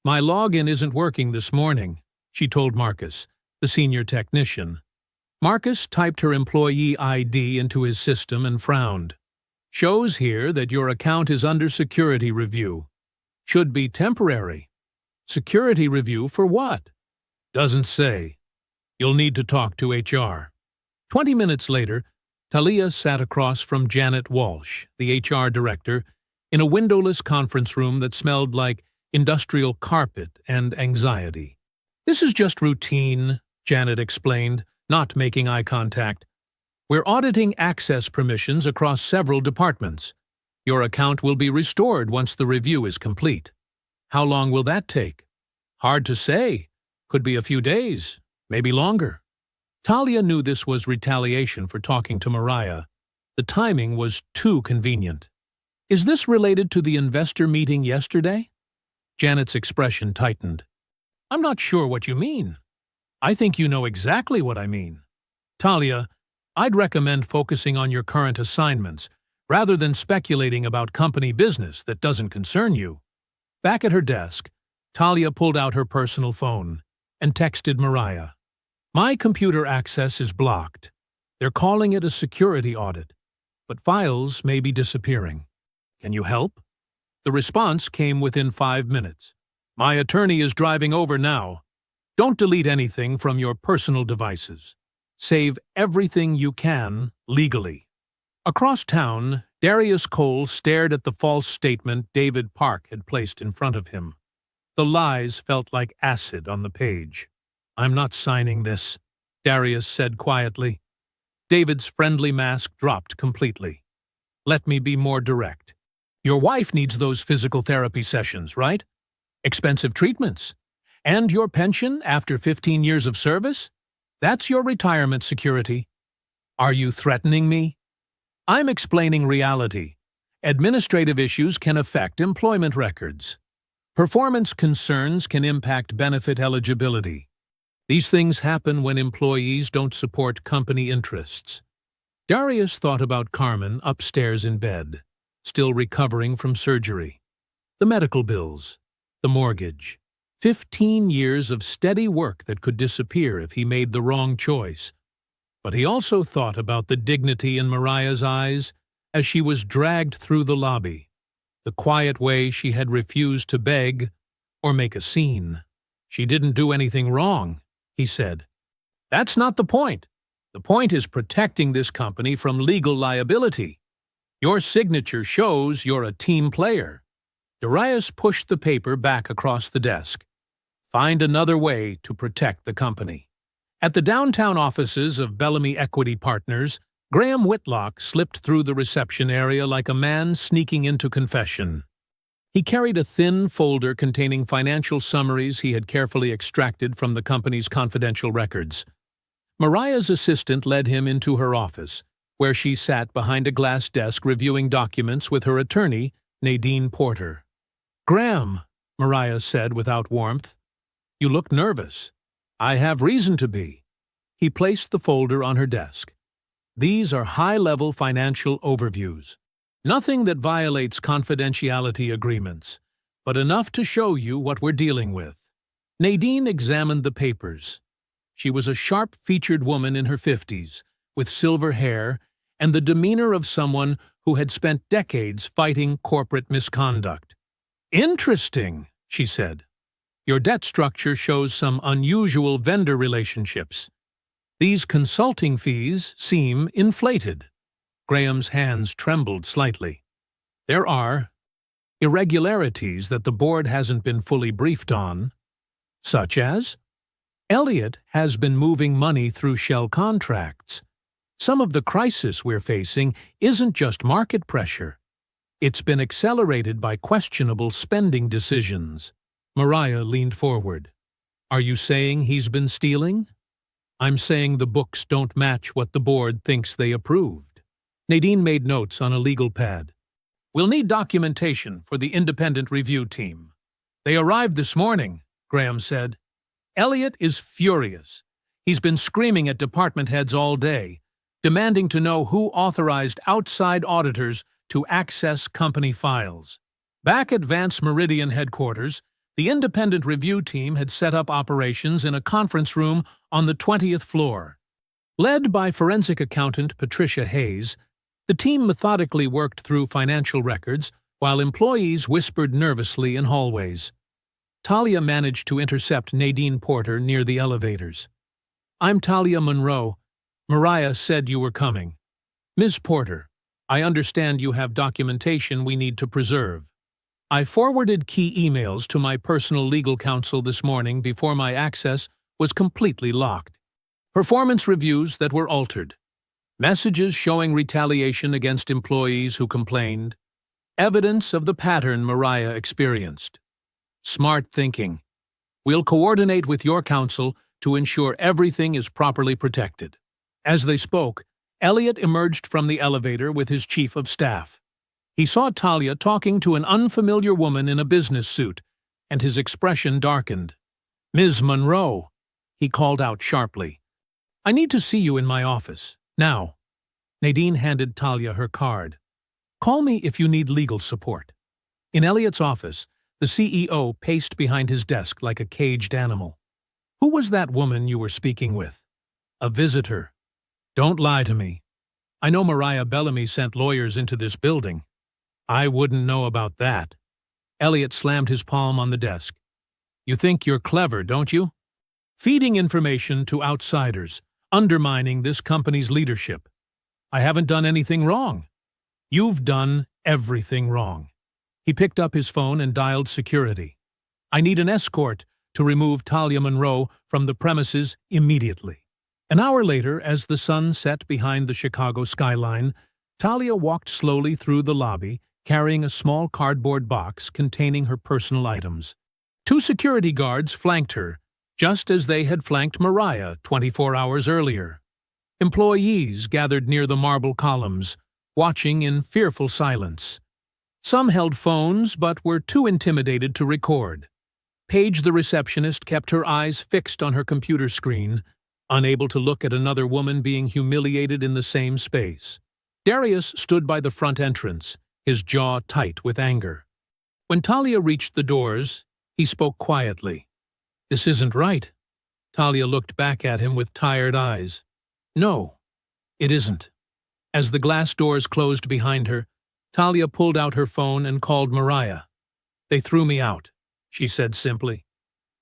S2: "My login isn't working this morning," she told Marcus, the senior technician. Marcus typed her employee ID into his system and frowned. "Shows here that your account is under security review. Should be temporary." "Security review for what?" "Doesn't say. You'll need to talk to HR." 20 minutes later, Talia sat across from Janet Walsh, the HR director, in a windowless conference room that smelled like industrial carpet and anxiety. "This is just routine," Janet explained, not making eye contact. "We're auditing access permissions across several departments. Your account will be restored once the review is complete." "How long will that take?" "Hard to say. Could be a few days, maybe longer." Talia knew this was retaliation for talking to Mariah. The timing was too convenient. "Is this related to the investor meeting yesterday?" Janet's expression tightened. "I'm not sure what you mean." "I think you know exactly what I mean." "Talia, I'd recommend focusing on your current assignments, rather than speculating about company business that doesn't concern you." Back at her desk, Talia pulled out her personal phone and texted Mariah. "My computer access is blocked. They're calling it a security audit, but files may be disappearing. Can you help?" The response came within 5 minutes. "My attorney is driving over now." Don't delete anything from your personal devices. Save everything you can legally. Across town, Darius Cole stared at the false statement David Park had placed in front of him. The lies felt like acid on the page. "I'm not signing this," Darius said quietly. David's friendly mask dropped completely. "Let me be more direct. Your wife needs those physical therapy sessions, right? Expensive treatments. And your pension after 15 years of service? That's your retirement security. Are you threatening me? I'm explaining reality. Administrative issues can affect employment records. Performance concerns can impact benefit eligibility. These things happen when employees don't support company interests." Darius thought about Carmen upstairs in bed, still recovering from surgery. The medical bills, the mortgage, 15 years of steady work that could disappear if he made the wrong choice. But he also thought about the dignity in Mariah's eyes as she was dragged through the lobby, the quiet way she had refused to beg or make a scene. "She didn't do anything wrong," he said. "That's not the point. The point is protecting this company from legal liability. Your signature shows you're a team player." Darius pushed the paper back across the desk. "Find another way to protect the company." At the downtown offices of Bellamy Equity Partners, Graham Whitlock slipped through the reception area like a man sneaking into confession. He carried a thin folder containing financial summaries he had carefully extracted from the company's confidential records. Mariah's assistant led him into her office, where she sat behind a glass desk reviewing documents with her attorney, Nadine Porter. "Graham," Mariah said without warmth, "you look nervous." "I have reason to be." He placed the folder on her desk. "These are high-level financial overviews. Nothing that violates confidentiality agreements, but enough to show you what we're dealing with." Nadine examined the papers. She was a sharp-featured woman in her 50s, with silver hair and the demeanor of someone who had spent decades fighting corporate misconduct. "Interesting," she said. "Your debt structure shows some unusual vendor relationships. These consulting fees seem inflated." Graham's hands trembled slightly. "There are irregularities that the board hasn't been fully briefed on." "Such as?" "Elliott has been moving money through shell contracts. Some of the crisis we're facing isn't just market pressure. It's been accelerated by questionable spending decisions." Mariah leaned forward. "Are you saying he's been stealing?" "I'm saying the books don't match what the board thinks they approved." Nadine made notes on a legal pad. "We'll need documentation for the independent review team." "They arrived this morning," Graham said. "Elliott is furious. He's been screaming at department heads all day, demanding to know who authorized outside auditors to access company files." Back at Vance Meridian headquarters, the independent review team had set up operations in a conference room on the 20th floor. Led by forensic accountant Patricia Hayes, the team methodically worked through financial records while employees whispered nervously in hallways. Talia managed to intercept Nadine Porter near the elevators. "I'm Talia Monroe. Mariah said you were coming." "Ms. Porter, I understand you have documentation we need to preserve. I forwarded key emails to my personal legal counsel this morning before my access was completely locked. Performance reviews that were altered. Messages showing retaliation against employees who complained. Evidence of the pattern Mariah experienced. Smart thinking. We'll coordinate with your counsel to ensure everything is properly protected." As they spoke, Elliott emerged from the elevator with his chief of staff. He saw Talia talking to an unfamiliar woman in a business suit, and his expression darkened. "Ms. Monroe," he called out sharply. "I need to see you in my office, now." Nadine handed Talia her card. "Call me if you need legal support." In Elliott's office, the CEO paced behind his desk like a caged animal. "Who was that woman you were speaking with?" "A visitor." "Don't lie to me. I know Mariah Bellamy sent lawyers into this building." "I wouldn't know about that." Elliott slammed his palm on the desk. "You think you're clever, don't you? feeding information to outsiders, undermining this company's leadership. I haven't done anything wrong. You've done everything wrong. He picked up his phone and dialed security. I need an escort to remove Talia Monroe from the premises immediately. An hour later, as the sun set behind the Chicago skyline, Talia walked slowly through the lobby, carrying a small cardboard box containing her personal items. 2 security guards flanked her, just as they had flanked Mariah 24 hours earlier. Employees gathered near the marble columns, watching in fearful silence. Some held phones but were too intimidated to record. Paige, the receptionist, kept her eyes fixed on her computer screen, unable to look at another woman being humiliated in the same space. Darius stood by the front entrance, his jaw tight with anger. When Talia reached the doors, he spoke quietly. "This isn't right." Talia looked back at him with tired eyes. "No, it isn't." As the glass doors closed behind her, Talia pulled out her phone and called Mariah. "They threw me out," she said simply.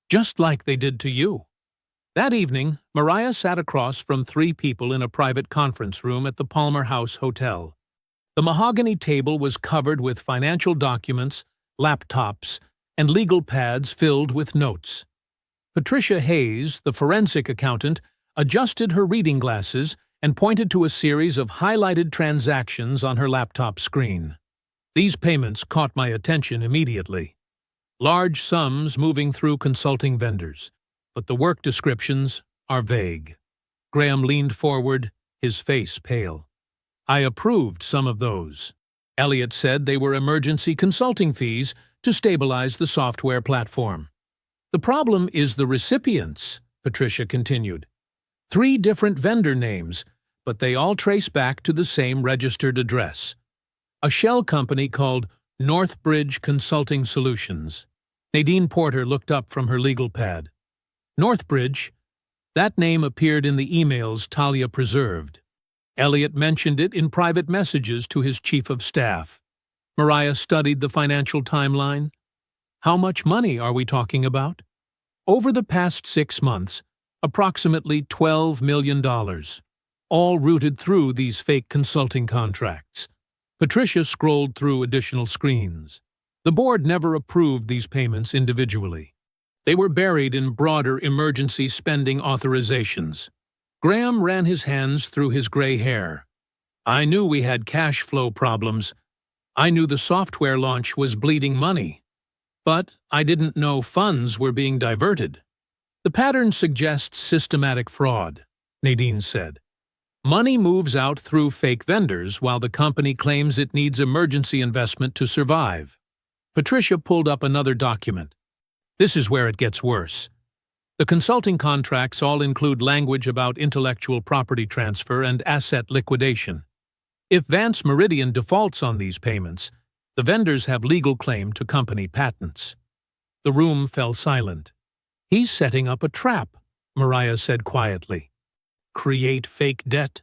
S2: "Just like they did to you." That evening, Mariah sat across from 3 people in a private conference room at the Palmer House Hotel. The mahogany table was covered with financial documents, laptops, and legal pads filled with notes. Patricia Hayes, the forensic accountant, adjusted her reading glasses and pointed to a series of highlighted transactions on her laptop screen. These payments caught my attention immediately. Large sums moving through consulting vendors, but the work descriptions are vague. Graham leaned forward, his face pale. "I approved some of those." Elliot said they were emergency consulting fees to stabilize the software platform. "The problem is the recipients," Patricia continued. 3 different vendor names, but they all trace back to the same registered address. A shell company called Northbridge Consulting Solutions. Nadine Porter looked up from her legal pad. Northbridge, that name appeared in the emails Talia preserved. Elliot mentioned it in private messages to his chief of staff. Mariah studied the financial timeline. How much money are we talking about? Over the past 6 months, approximately $12 million, all routed through these fake consulting contracts. Patricia scrolled through additional screens. The board never approved these payments individually. They were buried in broader emergency spending authorizations. Graham ran his hands through his gray hair. "I knew we had cash flow problems. I knew the software launch was bleeding money. But I didn't know funds were being diverted." "The pattern suggests systematic fraud," Nadine said. "Money moves out through fake vendors while the company claims it needs emergency investment to survive." Patricia pulled up another document. "This is where it gets worse. The consulting contracts all include language about intellectual property transfer and asset liquidation. If Vance Meridian defaults on these payments, the vendors have legal claim to company patents." The room fell silent. "He's setting up a trap," Mariah said quietly. "Create fake debt,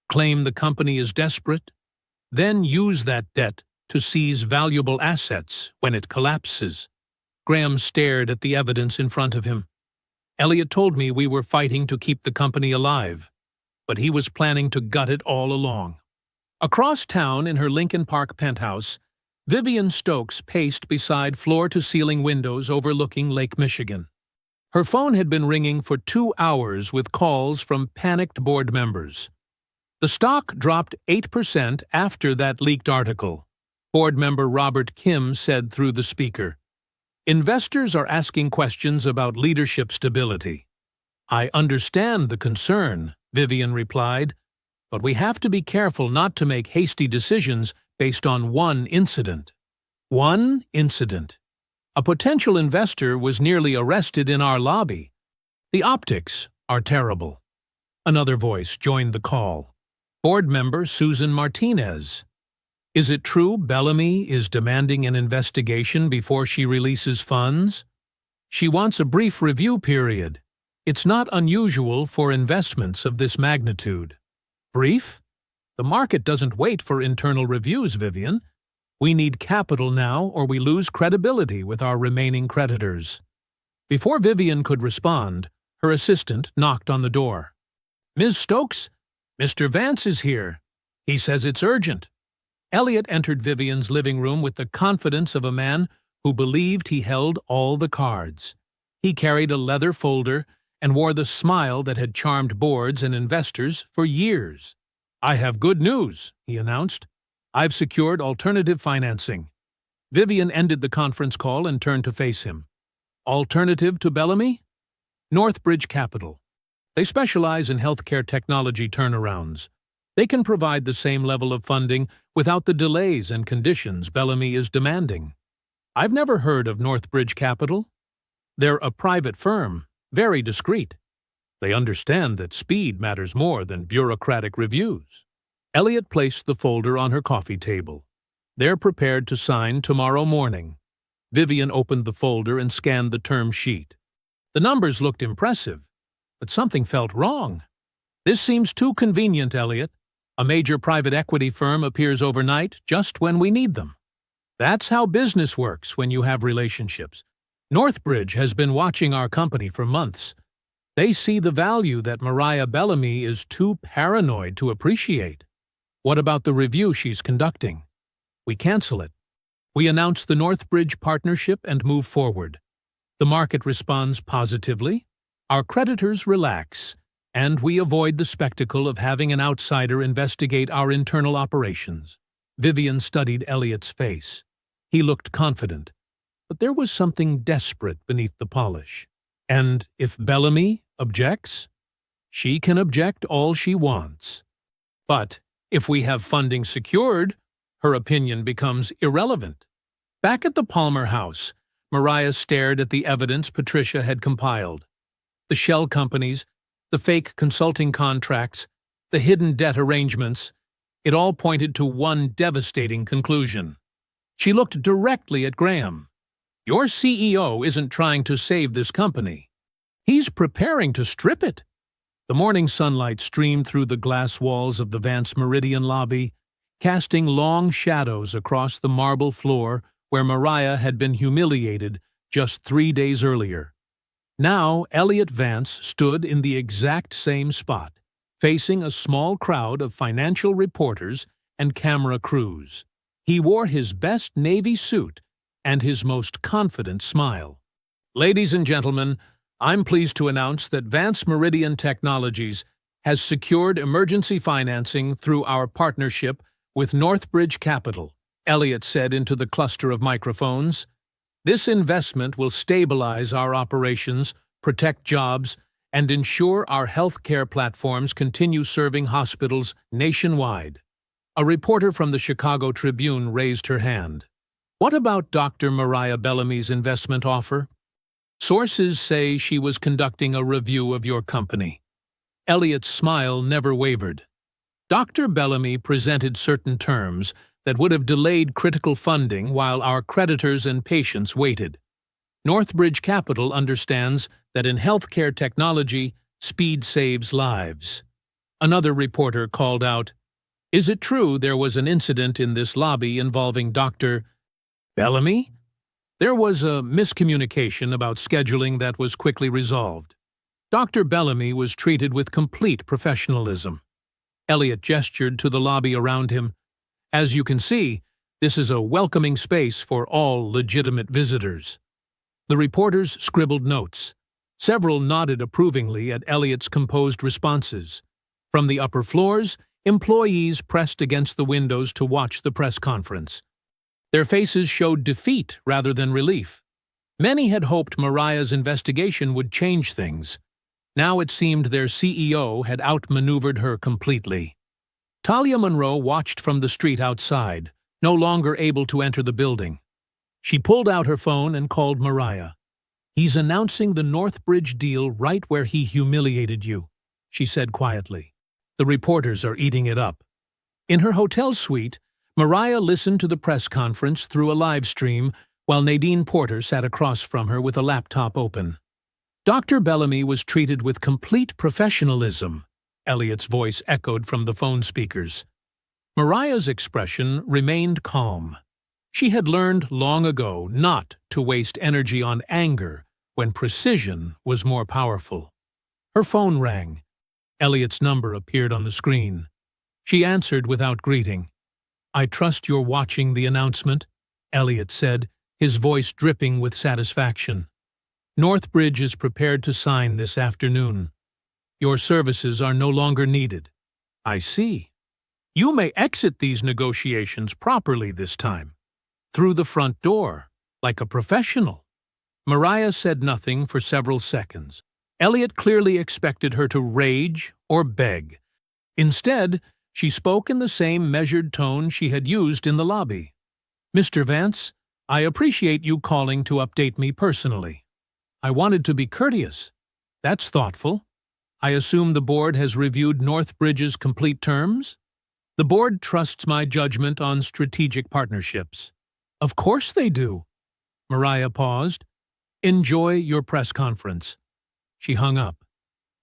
S2: claim the company is desperate, then use that debt to seize valuable assets when it collapses." Graham stared at the evidence in front of him. "Elliot told me we were fighting to keep the company alive, but he was planning to gut it all along." Across town in her Lincoln Park penthouse, Vivian Stokes paced beside floor-to-ceiling windows overlooking Lake Michigan. Her phone had been ringing for 2 hours with calls from panicked board members. The stock dropped 8% after that leaked article. Board member Robert Kim said through the speaker, "Investors are asking questions about leadership stability." "I understand the concern," Vivian replied, "but we have to be careful not to make hasty decisions based on one incident." One incident. A potential investor was nearly arrested in our lobby. The optics are terrible. Another voice joined the call. Board member Susan Martinez. "Is it true Bellamy is demanding an investigation before she releases funds? She wants a brief review period. It's not unusual for investments of this magnitude." "Brief? The market doesn't wait for internal reviews, Vivian. We need capital now or we lose credibility with our remaining creditors." Before Vivian could respond, Her assistant knocked on the door. "Ms. Stokes, Mr. Vance is here. He says it's urgent." Elliot entered Vivian's living room with the confidence of a man who believed he held all the cards. He carried a leather folder and wore the smile that had charmed boards and investors for years. "I have good news," he announced. "I've secured alternative financing." Vivian ended the conference call and turned to face him. "Alternative to Bellamy?" "Northbridge Capital. They specialize in healthcare technology turnarounds. They can provide the same level of funding without the delays and conditions Bellamy is demanding." "I've never heard of Northbridge Capital." "They're a private firm, very discreet. They understand that speed matters more than bureaucratic reviews." Elliot placed the folder on her coffee table. "They're prepared to sign tomorrow morning." Vivian opened the folder and scanned the term sheet. The numbers looked impressive, but something felt wrong. "This seems too convenient, Elliot. A major private equity firm appears overnight just when we need them. That's how business works when you have relationships. Northbridge has been watching our company for months. They see the value that Mariah Bellamy is too paranoid to appreciate. What about the review she's conducting? We cancel it. We announce the Northbridge partnership and move forward. The market responds positively. Our creditors relax, and we avoid the spectacle of having an outsider investigate our internal operations." Vivian studied Elliot's face. He looked confident, but there was something desperate beneath the polish. "And if Bellamy objects? She can object all she wants. But if we have funding secured, her opinion becomes irrelevant." Back at the Palmer house, Mariah stared at the evidence Patricia had compiled. The shell companies, the fake consulting contracts, the hidden debt arrangements, it all pointed to one devastating conclusion. She looked directly at Graham. "Your CEO isn't trying to save this company. He's preparing to strip it." The morning sunlight streamed through the glass walls of the Vance Meridian lobby, casting long shadows across the marble floor where Mariah had been humiliated just 3 days earlier. Now Elliot Vance stood in the exact same spot, facing a small crowd of financial reporters and camera crews. He wore his best navy suit and his most confident smile. "Ladies and gentlemen, I'm pleased to announce that Vance Meridian Technologies has secured emergency financing through our partnership with Northbridge Capital," Elliot said into the cluster of microphones. "This investment will stabilize our operations, protect jobs, and ensure our healthcare platforms continue serving hospitals nationwide." A reporter from the Chicago Tribune raised her hand. "What about Dr. Mariah Bellamy's investment offer?" "Sources say she was conducting a review of your company." Elliot's smile never wavered. "Dr. Bellamy presented certain terms that would have delayed critical funding while our creditors and patients waited. Northbridge Capital understands that in healthcare technology, speed saves lives." Another reporter called out, "Is it true there was an incident in this lobby involving Dr. Bellamy?" "There was a miscommunication about scheduling that was quickly resolved. Dr. Bellamy was treated with complete professionalism." Elliot gestured to the lobby around him. "As you can see, this is a welcoming space for all legitimate visitors." The reporters scribbled notes. Several nodded approvingly at Elliot's composed responses. From the upper floors, employees pressed against the windows to watch the press conference. Their faces showed defeat rather than relief. Many had hoped Mariah's investigation would change things. Now it seemed their CEO had outmaneuvered her completely. Talia Monroe watched from the street outside, no longer able to enter the building. She pulled out her phone and called Mariah. "He's announcing the Northbridge deal right where he humiliated you," she said quietly. "The reporters are eating it up." In her hotel suite, Mariah listened to the press conference through a live stream while Nadine Porter sat across from her with a laptop open. "Dr. Bellamy was treated with complete professionalism," Elliot's voice echoed from the phone speakers. Mariah's expression remained calm. She had learned long ago not to waste energy on anger when precision was more powerful. Her phone rang. Elliot's number appeared on the screen. She answered without greeting. "I trust you're watching the announcement," Elliot said, his voice dripping with satisfaction. "Northbridge is prepared to sign this afternoon. Your services are no longer needed." "I see. You may exit these negotiations properly this time. Through the front door, like a professional." Mariah said nothing for several seconds. Elliot clearly expected her to rage or beg. Instead, she spoke in the same measured tone she had used in the lobby. "Mr. Vance, I appreciate you calling to update me personally. I wanted to be courteous. That's thoughtful. I assume the board has reviewed Northbridge's complete terms? The board trusts my judgment on strategic partnerships." "Of course they do." Mariah paused. "Enjoy your press conference." She hung up.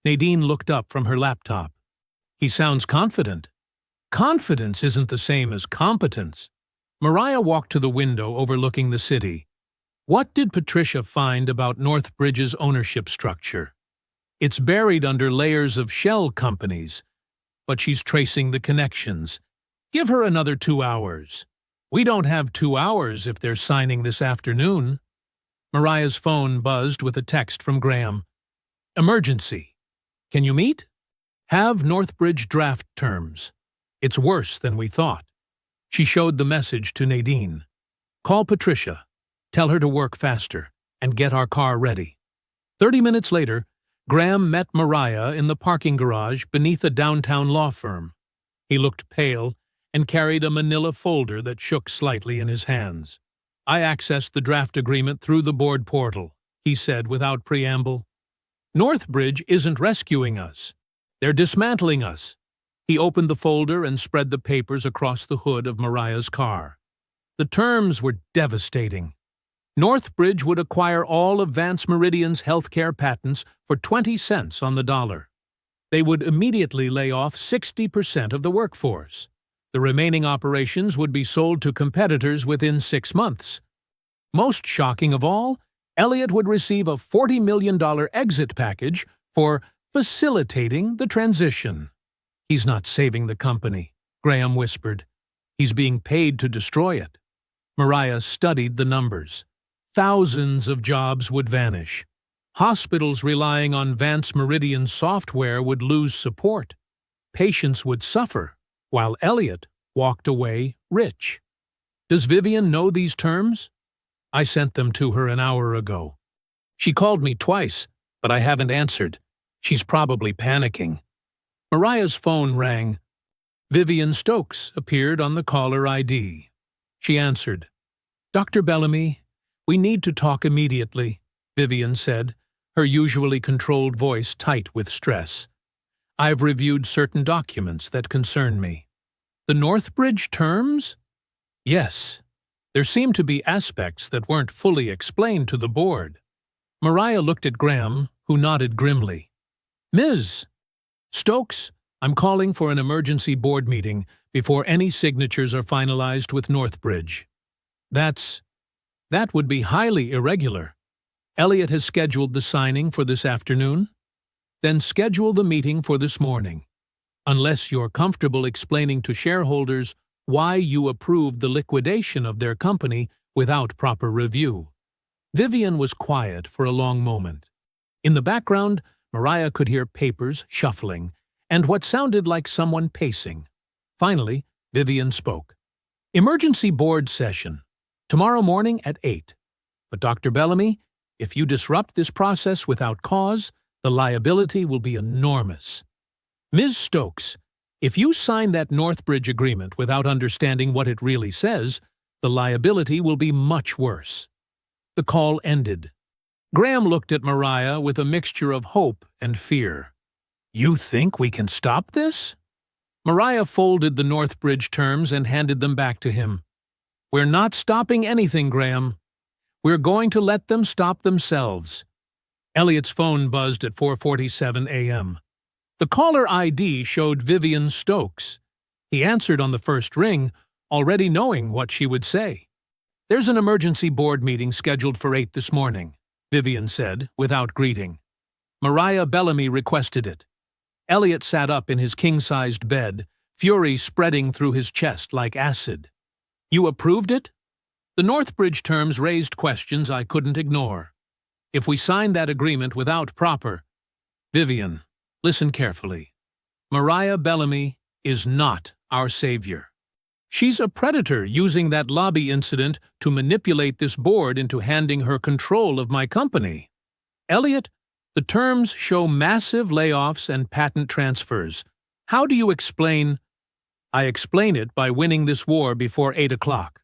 S2: Nadine looked up from her laptop. "He sounds confident." "Confidence isn't the same as competence." Mariah walked to the window overlooking the city. What did Patricia find about Northbridge's ownership structure? It's buried under layers of shell companies, but she's tracing the connections. Give her another 2 hours. We don't have 2 hours if they're signing this afternoon. Mariah's phone buzzed with a text from Graham. "Emergency. Can you meet? Have Northbridge draft terms. It's worse than we thought." She showed the message to Nadine. "Call Patricia. Tell her to work faster and get our car ready." 30 minutes later, Graham met Mariah in the parking garage beneath a downtown law firm. He looked pale and carried a manila folder that shook slightly in his hands. "I accessed the draft agreement through the board portal," he said without preamble. "Northbridge isn't rescuing us. They're dismantling us." He opened the folder and spread the papers across the hood of Mariah's car. The terms were devastating. Northbridge would acquire all of Vance Meridian's healthcare patents for 20 cents on the dollar. They would immediately lay off 60% of the workforce. The remaining operations would be sold to competitors within 6 months. Most shocking of all, Elliot would receive a $40 million exit package for facilitating the transition. "He's not saving the company," Graham whispered. "He's being paid to destroy it." Mariah studied the numbers. Thousands of jobs would vanish. Hospitals relying on Vance Meridian software would lose support. Patients would suffer, while Elliot walked away rich. "Does Vivian know these terms?" "I sent them to her an hour ago. She called me twice, but I haven't answered. She's probably panicking." Mariah's phone rang. Vivian Stokes appeared on the caller ID. She answered. "Dr. Bellamy, we need to talk immediately," Vivian said, her usually controlled voice tight with stress. "I've reviewed certain documents that concern me." "The Northbridge terms?" "Yes. There seemed to be aspects that weren't fully explained to the board." Mariah looked at Graham, who nodded grimly. "Ms. Stokes, I'm calling for an emergency board meeting before any signatures are finalized with Northbridge." That would be highly irregular. Elliot has scheduled the signing for this afternoon. Then schedule the meeting for this morning. Unless you're comfortable explaining to shareholders why you approved the liquidation of their company without proper review. Vivian was quiet for a long moment. In the background, Mariah could hear papers shuffling and what sounded like someone pacing. Finally, Vivian spoke. "Emergency board session. Tomorrow morning at 8. But Dr. Bellamy, if you disrupt this process without cause, the liability will be enormous. Ms. Stokes, if you sign that Northbridge agreement without understanding what it really says, the liability will be much worse." The call ended. Graham looked at Mariah with a mixture of hope and fear. "You think we can stop this?" Mariah folded the Northbridge terms and handed them back to him. "We're not stopping anything, Graham. We're going to let them stop themselves." Elliot's phone buzzed at 4:47 a.m. The caller ID showed Vivian Stokes. He answered on the first ring, already knowing what she would say. "There's an emergency board meeting scheduled for 8 this morning," Vivian said, without greeting. Mariah Bellamy requested it. Elliot sat up in his king-sized bed, fury spreading through his chest like acid. You approved it? The Northbridge terms raised questions I couldn't ignore. If we signed that agreement without proper— Vivian, listen carefully. Mariah Bellamy is not our savior. She's a predator using that lobby incident to manipulate this board into handing her control of my company. Elliot, the terms show massive layoffs and patent transfers. How do you explain— I explain it by winning this war before 8 o'clock.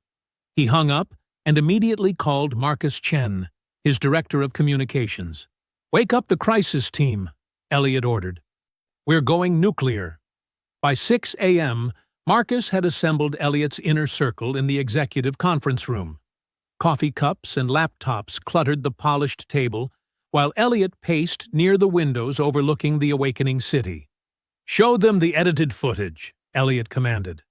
S2: He hung up and immediately called Marcus Chen, his director of communications. Wake up the crisis team, Elliot ordered. We're going nuclear. By 6 a.m., Marcus had assembled Elliot's inner circle in the executive conference room. Coffee cups and laptops cluttered the polished table, while Elliot paced near the windows overlooking the awakening city. Show them the edited footage, Elliot commanded.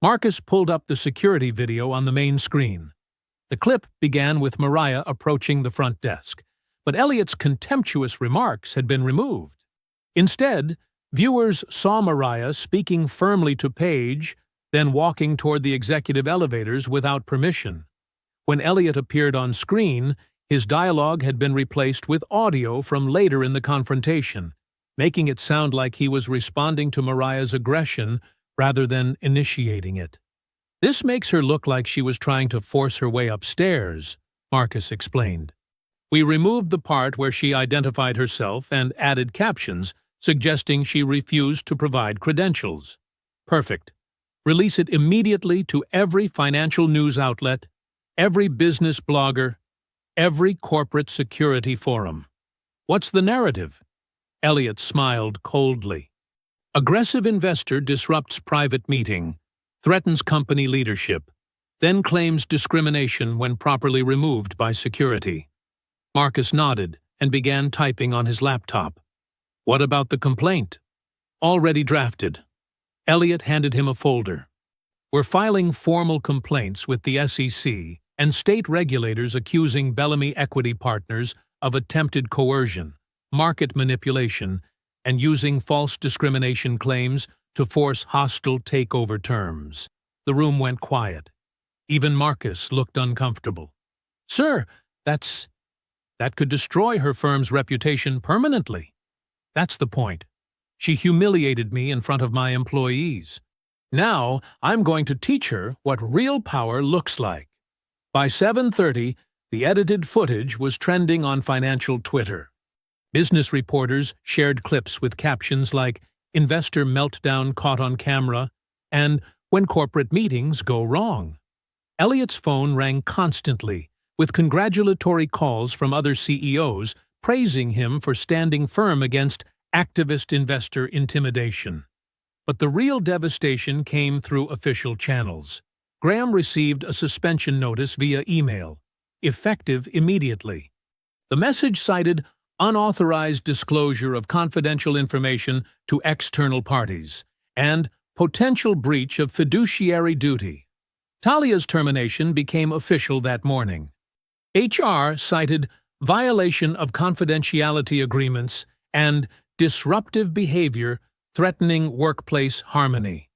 S2: Marcus pulled up the security video on the main screen. The clip began with Mariah approaching the front desk, but Elliot's contemptuous remarks had been removed. Instead, viewers saw Mariah speaking firmly to Paige, then walking toward the executive elevators without permission. When Elliot appeared on screen, his dialogue had been replaced with audio from later in the confrontation, making it sound like he was responding to Mariah's aggression rather than initiating it. This makes her look like she was trying to force her way upstairs, Marcus explained. We removed the part where she identified herself and added captions, suggesting she refused to provide credentials. Perfect. Release it immediately to every financial news outlet, every business blogger, every corporate security forum. What's the narrative? Elliot smiled coldly. Aggressive investor disrupts private meeting, threatens company leadership, then claims discrimination when properly removed by security. Marcus nodded and began typing on his laptop. What about the complaint? Already drafted. Elliot handed him a folder. We're filing formal complaints with the SEC and state regulators accusing Bellamy Equity Partners of attempted coercion, market manipulation, and using false discrimination claims to force hostile takeover terms. The room went quiet. Even Marcus looked uncomfortable. Sir, that could destroy her firm's reputation permanently. That's the point. She humiliated me in front of my employees. Now I'm going to teach her what real power looks like. By 7:30, the edited footage was trending on financial Twitter. Business reporters shared clips with captions like "Investor meltdown caught on camera" and "When corporate meetings go wrong." Elliot's phone rang constantly, with congratulatory calls from other CEOs praising him for standing firm against activist investor intimidation. But the real devastation came through official channels. Graham received a suspension notice via email, effective immediately. The message cited unauthorized disclosure of confidential information to external parties and potential breach of fiduciary duty. Talia's termination became official that morning. HR cited violation of confidentiality agreements and disruptive behavior threatening workplace harmony.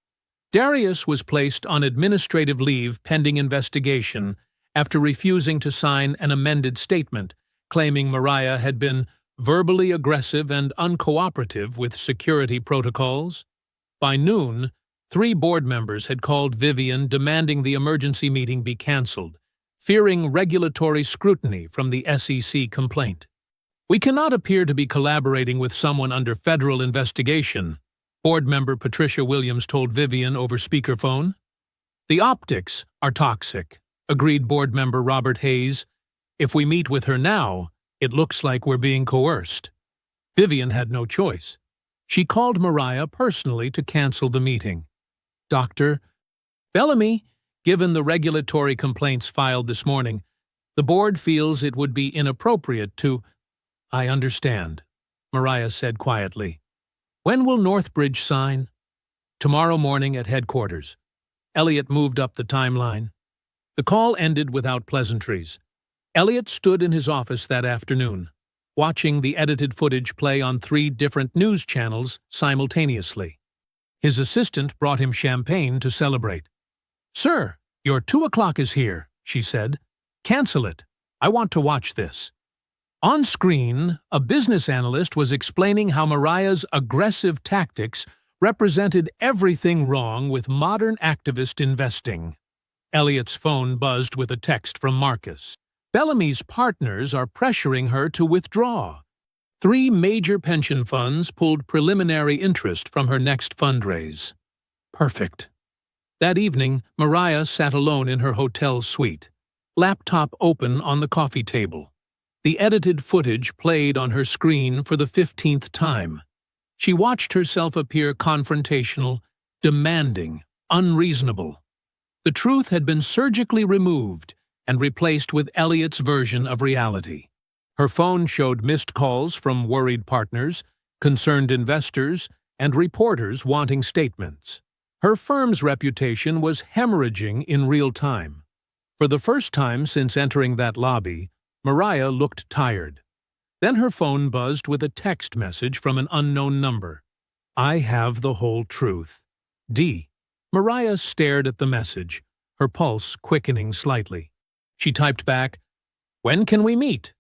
S2: Darius was placed on administrative leave pending investigation after refusing to sign an amended statement claiming Mariah had been verbally aggressive and uncooperative with security protocols. By noon, 3 board members had called Vivian demanding the emergency meeting be canceled, fearing regulatory scrutiny from the SEC complaint. We cannot appear to be collaborating with someone under federal investigation, board member Patricia Williams told Vivian over speakerphone. The optics are toxic, agreed board member Robert Hayes. If we meet with her now, it looks like we're being coerced. Vivian had no choice. She called Mariah personally to cancel the meeting. Dr. Bellamy, given the regulatory complaints filed this morning, the board feels it would be inappropriate to— I understand, Mariah said quietly. When will Northbridge sign? Tomorrow morning at headquarters. Elliot moved up the timeline. The call ended without pleasantries. Elliot stood in his office that afternoon. watching the edited footage play on 3 different news channels simultaneously. His assistant brought him champagne to celebrate. "Sir, your 2 o'clock is here," she said. "Cancel it. I want to watch this." On screen, a business analyst was explaining how Mariah's aggressive tactics represented everything wrong with modern activist investing. Elliot's phone buzzed with a text from Marcus. Bellamy's partners are pressuring her to withdraw. 3 major pension funds pulled preliminary interest from her next fundraise. Perfect. That evening, Mariah sat alone in her hotel suite, laptop open on the coffee table. The edited footage played on her screen for the 15th time. She watched herself appear confrontational, demanding, unreasonable. The truth had been surgically removed and replaced with Elliot's version of reality. Her phone showed missed calls from worried partners, concerned investors, and reporters wanting statements. Her firm's reputation was hemorrhaging in real time. For the first time since entering that lobby, Mariah looked tired. Then her phone buzzed with a text message from an unknown number. "I have the whole truth. D." Mariah stared at the message, her pulse quickening slightly. She typed back, "When can we meet?"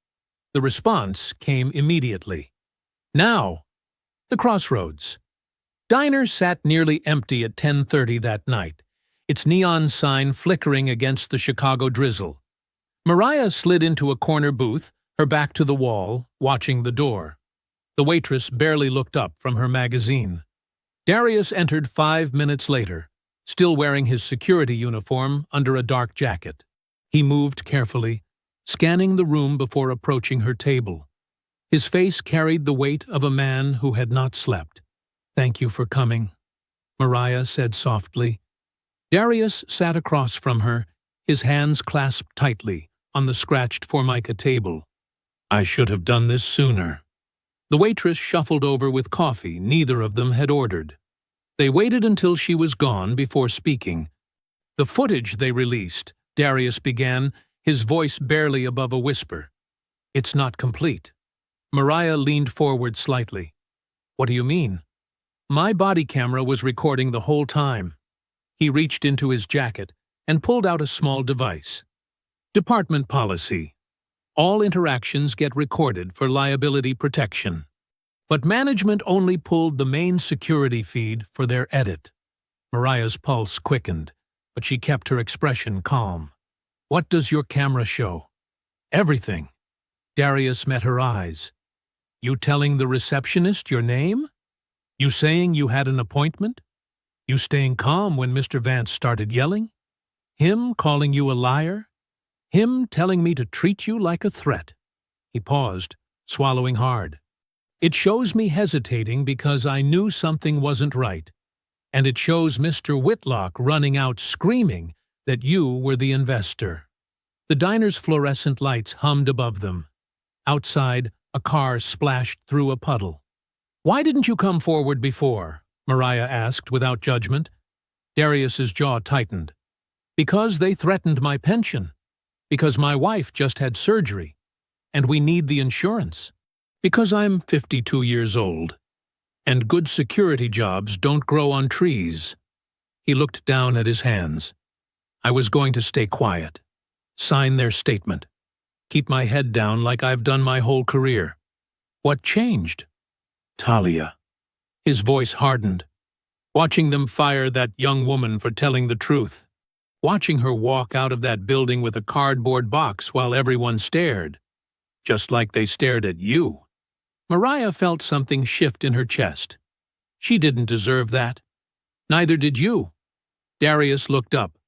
S2: The response came immediately. "Now." The Crossroads. Diner sat nearly empty at 10:30 that night, its neon sign flickering against the Chicago drizzle. Mariah slid into a corner booth, her back to the wall, watching the door. The waitress barely looked up from her magazine. Darius entered 5 minutes later, still wearing his security uniform under a dark jacket. He moved carefully, scanning the room before approaching her table. His face carried the weight of a man who had not slept. "Thank you for coming," Mariah said softly. Darius sat across from her, his hands clasped tightly on the scratched Formica table. "I should have done this sooner." The waitress shuffled over with coffee neither of them had ordered. They waited until she was gone before speaking. "The footage they released," Darius began, his voice barely above a whisper. "It's not complete." Mariah leaned forward slightly. "What do you mean?" "My body camera was recording the whole time." He reached into his jacket and pulled out a small device. "Department policy. All interactions get recorded for liability protection. But management only pulled the main security feed for their edit." Mariah's pulse quickened, but she kept her expression calm. "What does your camera show?" "Everything." Darius met her eyes. "You telling the receptionist your name? You saying you had an appointment? You staying calm when Mr. Vance started yelling? Him calling you a liar? Him telling me to treat you like a threat?" He paused, swallowing hard. "It shows me hesitating because I knew something wasn't right. And it shows Mr. Whitlock running out screaming that you were the investor." The diner's fluorescent lights hummed above them. Outside, a car splashed through a puddle. "Why didn't you come forward before?" Mariah asked without judgment. Darius's jaw tightened. "Because they threatened my pension. Because my wife just had surgery. And we need the insurance. Because I'm 52 years old. And good security jobs don't grow on trees." He looked down at his hands. "I was going to stay quiet. Sign their statement. Keep my head down like I've done my whole career." "What changed?" "Talia." His voice hardened. "Watching them fire that young woman for telling the truth. Watching her walk out of that building with a cardboard box while everyone stared. Just like they stared at you." Mariah felt something shift in her chest. She didn't deserve that. Neither did you. Darius looked up.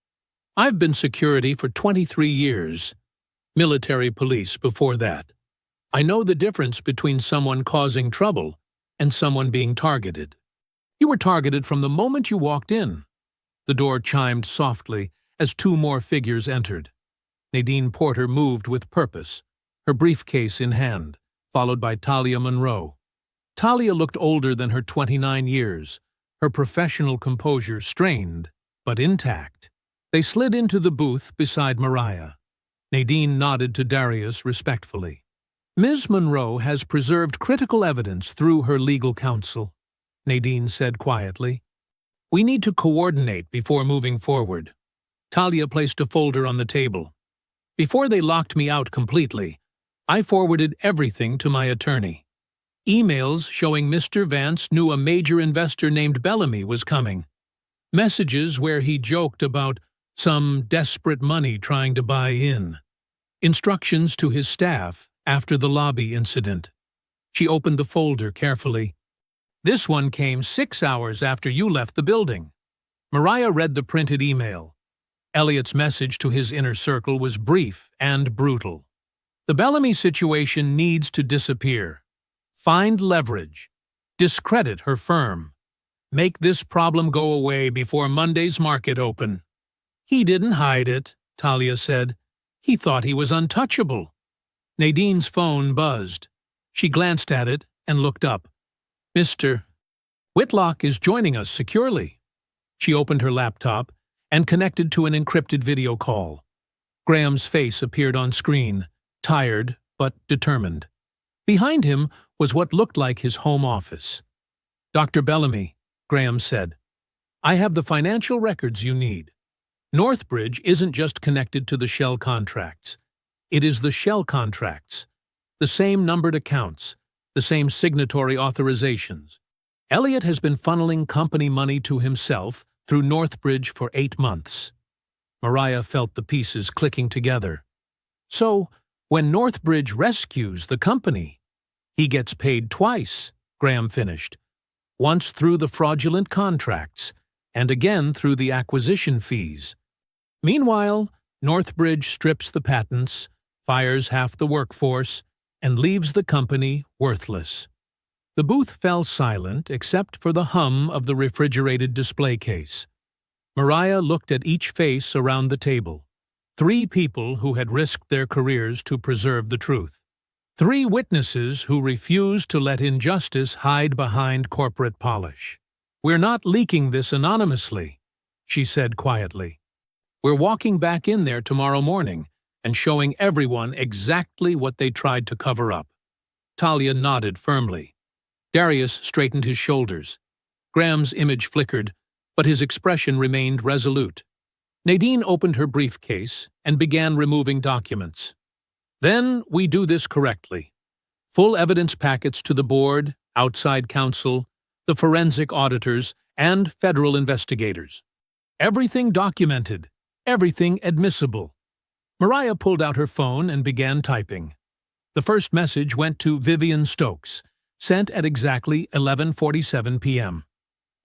S2: "I've been security for 23 years. Military police before that. I know the difference between someone causing trouble and someone being targeted. You were targeted from the moment you walked in." The door chimed softly as 2 more figures entered. Nadine Porter moved with purpose, her briefcase in hand, followed by Talia Monroe. Talia looked older than her 29 years, her professional composure strained, but intact. They slid into the booth beside Mariah. Nadine nodded to Darius respectfully. Ms. Monroe has preserved critical evidence through her legal counsel, Nadine said quietly. We need to coordinate before moving forward. Talia placed a folder on the table. Before they locked me out completely, I forwarded everything to my attorney. Emails showing Mr. Vance knew a major investor named Bellamy was coming. Messages where he joked about some desperate money trying to buy in. Instructions to his staff after the lobby incident. She opened the folder carefully. This one came 6 hours after you left the building. Mariah read the printed email. Elliot's message to his inner circle was brief and brutal. The Bellamy situation needs to disappear. Find leverage. Discredit her firm. Make this problem go away before Monday's market open. He didn't hide it, Talia said. He thought he was untouchable. Nadine's phone buzzed. She glanced at it and looked up. Mr. Whitlock is joining us securely. She opened her laptop and connected to an encrypted video call. Graham's face appeared on screen, tired but determined. Behind him was what looked like his home office. Dr. Bellamy, Graham said, I have the financial records you need. Northbridge isn't just connected to the Shell contracts. It is the Shell contracts. The same numbered accounts, the same signatory authorizations. Elliot has been funneling company money to himself through Northbridge for 8 months. Mariah felt the pieces clicking together. So, when Northbridge rescues the company, he gets paid twice, Graham finished. Once through the fraudulent contracts, and again through the acquisition fees. Meanwhile, Northbridge strips the patents, fires half the workforce, and leaves the company worthless. The booth fell silent except for the hum of the refrigerated display case. Mariah looked at each face around the table. 3 people who had risked their careers to preserve the truth. 3 witnesses who refused to let injustice hide behind corporate polish. We're not leaking this anonymously, she said quietly. We're walking back in there tomorrow morning and showing everyone exactly what they tried to cover up. Talia nodded firmly. Darius straightened his shoulders. Graham's image flickered, but his expression remained resolute. Nadine opened her briefcase and began removing documents. Then we do this correctly. Full evidence packets to the board, outside counsel, the forensic auditors, and federal investigators. Everything documented, everything admissible. Mariah pulled out her phone and began typing. The first message went to Vivian Stokes, sent at exactly 11:47 p.m.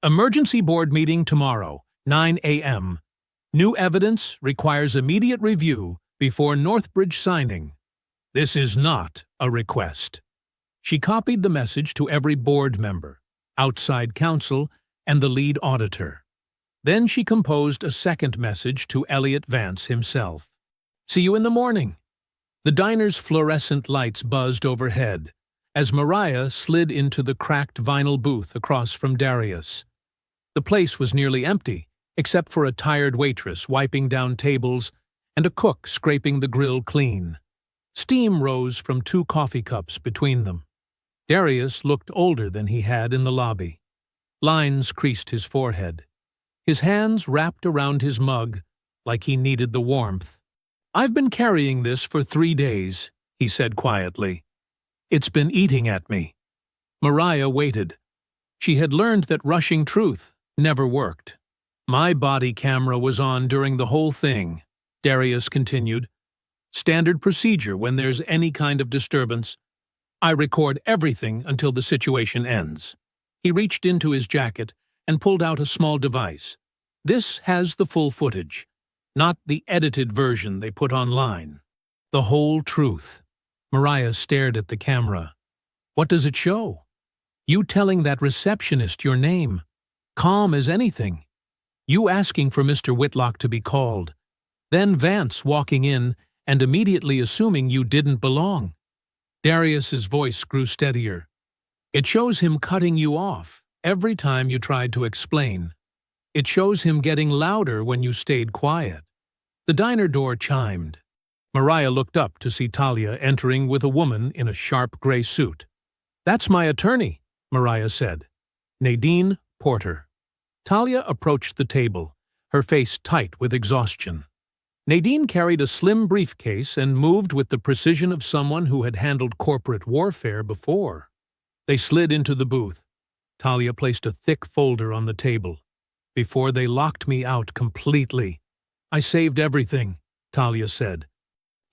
S2: Emergency board meeting tomorrow, 9 a.m. New evidence requires immediate review before Northbridge signing. This is not a request. She copied the message to every board member, outside counsel, and the lead auditor. Then she composed a second message to Elliot Vance himself. See you in the morning. The diner's fluorescent lights buzzed overhead as Mariah slid into the cracked vinyl booth across from Darius. The place was nearly empty, except for a tired waitress wiping down tables and a cook scraping the grill clean. Steam rose from 2 coffee cups between them. Darius looked older than he had in the lobby. Lines creased his forehead. His hands wrapped around his mug like he needed the warmth. I've been carrying this for 3 days, he said quietly. It's been eating at me. Mariah waited. She had learned that rushing truth never worked. My body camera was on during the whole thing, Darius continued. Standard procedure when there's any kind of disturbance. I record everything until the situation ends. He reached into his jacket and pulled out a small device. This has the full footage, not the edited version they put online. The whole truth. Mariah stared at the camera. What does it show? You telling that receptionist your name. Calm as anything. You asking for Mr. Whitlock to be called. Then Vance walking in and immediately assuming you didn't belong. Darius's voice grew steadier. It shows him cutting you off every time you tried to explain. It shows him getting louder when you stayed quiet. The diner door chimed. Mariah looked up to see Talia entering with a woman in a sharp gray suit. "That's my attorney," Mariah said. "Nadine Porter." Talia approached the table, her face tight with exhaustion. Nadine carried a slim briefcase and moved with the precision of someone who had handled corporate warfare before. They slid into the booth. Talia placed a thick folder on the table. "Before they locked me out completely, I saved everything," Talia said.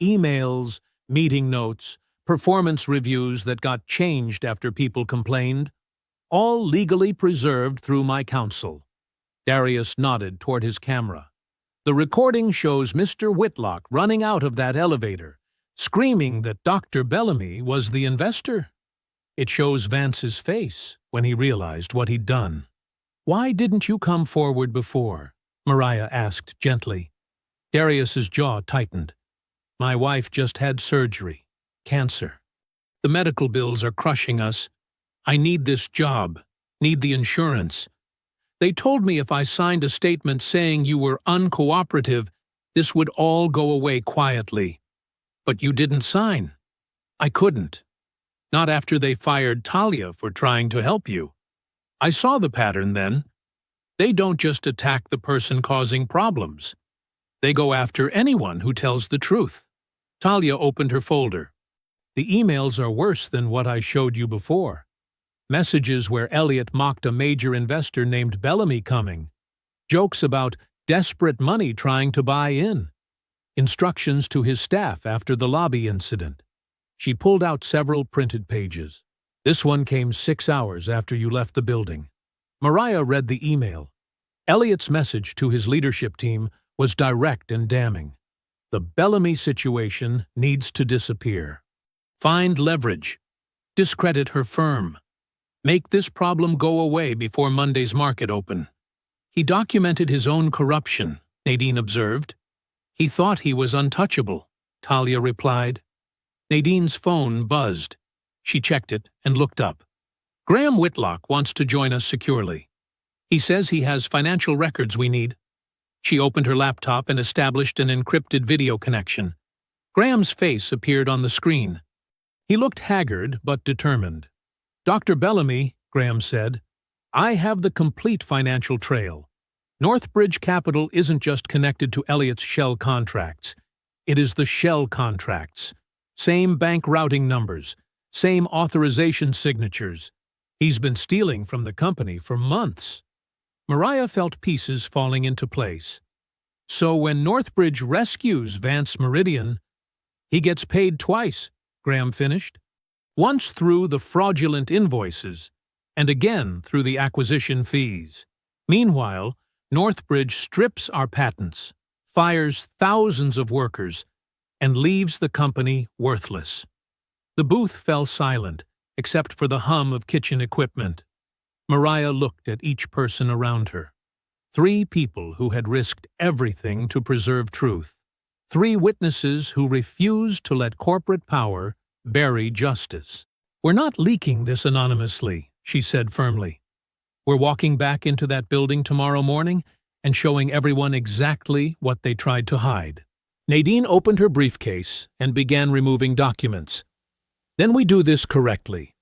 S2: "Emails, meeting notes, performance reviews that got changed after people complained, all legally preserved through my counsel." Darius nodded toward his camera. "The recording shows Mr. Whitlock running out of that elevator, screaming that Dr. Bellamy was the investor. It shows Vance's face when he realized what he'd done." "Why didn't you come forward before?" Mariah asked gently. Darius's jaw tightened. "My wife just had surgery. Cancer. The medical bills are crushing us. I need this job, need the insurance. They told me if I signed a statement saying you were uncooperative, this would all go away quietly. But you didn't sign. I couldn't. Not after they fired Talia for trying to help you. I saw the pattern then. They don't just attack the person causing problems. They go after anyone who tells the truth." Talia opened her folder. "The emails are worse than what I showed you before. Messages where Elliot mocked a major investor named Bellamy coming. Jokes about desperate money trying to buy in. Instructions to his staff after the lobby incident." She pulled out several printed pages. "This one came 6 hours after you left the building." Mariah read the email. Elliot's message to his leadership team was direct and damning. The Bellamy situation needs to disappear. Find leverage. Discredit her firm. Make this problem go away before Monday's market open. He documented his own corruption, Nadine observed. He thought he was untouchable, Talia replied. Nadine's phone buzzed. She checked it and looked up. Graham Whitlock wants to join us securely. He says he has financial records we need. She opened her laptop and established an encrypted video connection. Graham's face appeared on the screen. He looked haggard but determined. "Dr. Bellamy," Graham said, "I have the complete financial trail. Northbridge Capital isn't just connected to Elliot's shell contracts. It is the shell contracts. Same bank routing numbers, same authorization signatures. He's been stealing from the company for months." Mariah felt pieces falling into place. "So when Northbridge rescues Vance Meridian, he gets paid twice," Graham finished. "Once through the fraudulent invoices, and again through the acquisition fees. Meanwhile, Northbridge strips our patents, fires thousands of workers, and leaves the company worthless." The booth fell silent, except for the hum of kitchen equipment. Mariah looked at each person around her. 3 people who had risked everything to preserve truth. 3 witnesses who refused to let corporate power bury justice. "We're not leaking this anonymously," she said firmly. "We're walking back into that building tomorrow morning and showing everyone exactly what they tried to hide." Nadine opened her briefcase and began removing documents. "Then we do this correctly.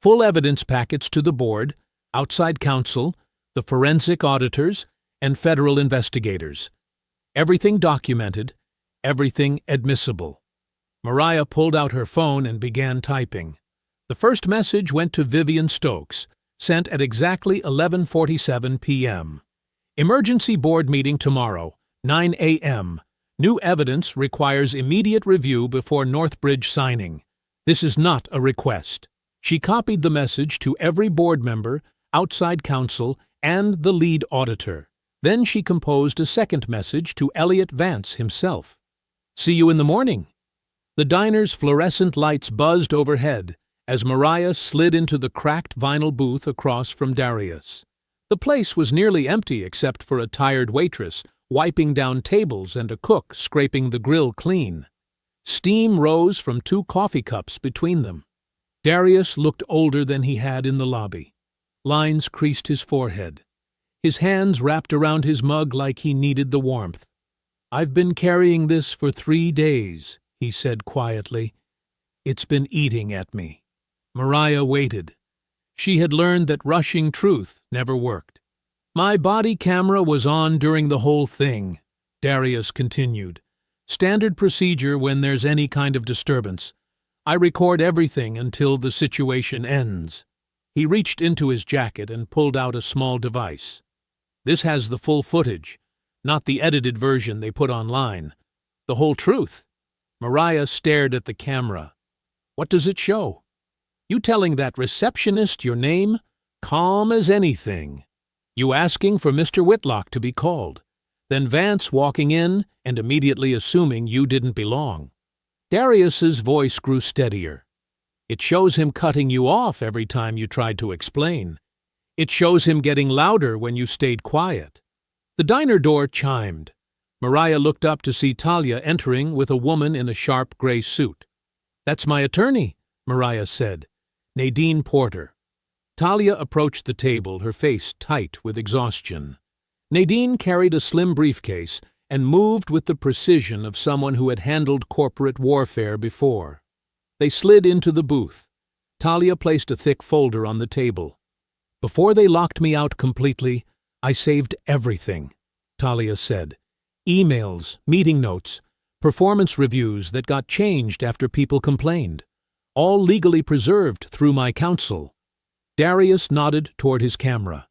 S2: Full evidence packets to the board, outside counsel, the forensic auditors, and federal investigators. Everything documented, everything admissible." Mariah pulled out her phone and began typing. The first message went to Vivian Stokes, sent at exactly 11:47 p.m. "Emergency board meeting tomorrow, 9 a.m. New evidence requires immediate review before Northbridge signing. This is not a request." She copied the message to every board member, outside counsel, and the lead auditor. Then she composed a second message to Elliot Vance himself. "See you in the morning." The diner's fluorescent lights buzzed overhead as Mariah slid into the cracked vinyl booth across from Darius. The place was nearly empty except for a tired waitress wiping down tables and a cook scraping the grill clean. Steam rose from 2 coffee cups between them. Darius looked older than he had in the lobby. Lines creased his forehead. His hands wrapped around his mug like he needed the warmth. "I've been carrying this for 3 days," he said quietly. "It's been eating at me." Mariah waited. She had learned that rushing truth never worked. "My body camera was on during the whole thing," Darius continued. "Standard procedure when there's any kind of disturbance. I record everything until the situation ends." He reached into his jacket and pulled out a small device. "This has the full footage, not the edited version they put online. The whole truth." Mariah stared at the camera. "What does it show?" "You telling that receptionist your name? Calm as anything. You asking for Mr. Whitlock to be called. Then Vance walking in and immediately assuming you didn't belong." Darius's voice grew steadier. "It shows him cutting you off every time you tried to explain. It shows him getting louder when you stayed quiet." The diner door chimed. Mariah looked up to see Talia entering with a woman in a sharp gray suit. "That's my attorney," Mariah said. "Nadine Porter." Talia approached the table, her face tight with exhaustion. Nadine carried a slim briefcase and moved with the precision of someone who had handled corporate warfare before. They slid into the booth. Talia placed a thick folder on the table. "Before they locked me out completely, I saved everything," Talia said. "Emails, meeting notes, performance reviews that got changed after people complained. All legally preserved through my counsel." Darius nodded toward his camera.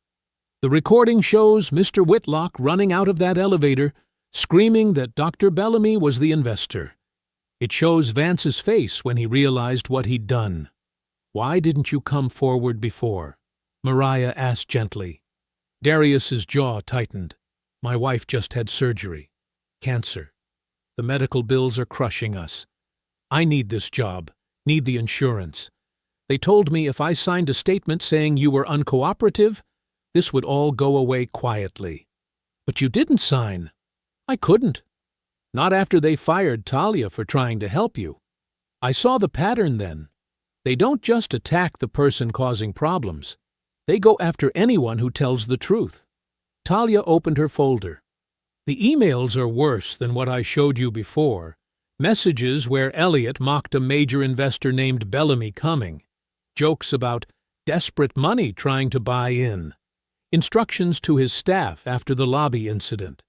S2: "The recording shows Mr. Whitlock running out of that elevator, screaming that Dr. Bellamy was the investor. It shows Vance's face when he realized what he'd done." "Why didn't you come forward before?" Mariah asked gently. Darius's jaw tightened. "My wife just had surgery. Cancer. The medical bills are crushing us. I need this job, need the insurance. They told me if I signed a statement saying you were uncooperative, this would all go away quietly. But you didn't sign." "I couldn't. Not after they fired Talia for trying to help you. I saw the pattern then. They don't just attack the person causing problems. They go after anyone who tells the truth." Talia opened her folder. "The emails are worse than what I showed you before. Messages where Elliot mocked a major investor named Bellamy coming. Jokes about desperate money trying to buy in. Instructions to his staff after the lobby incident."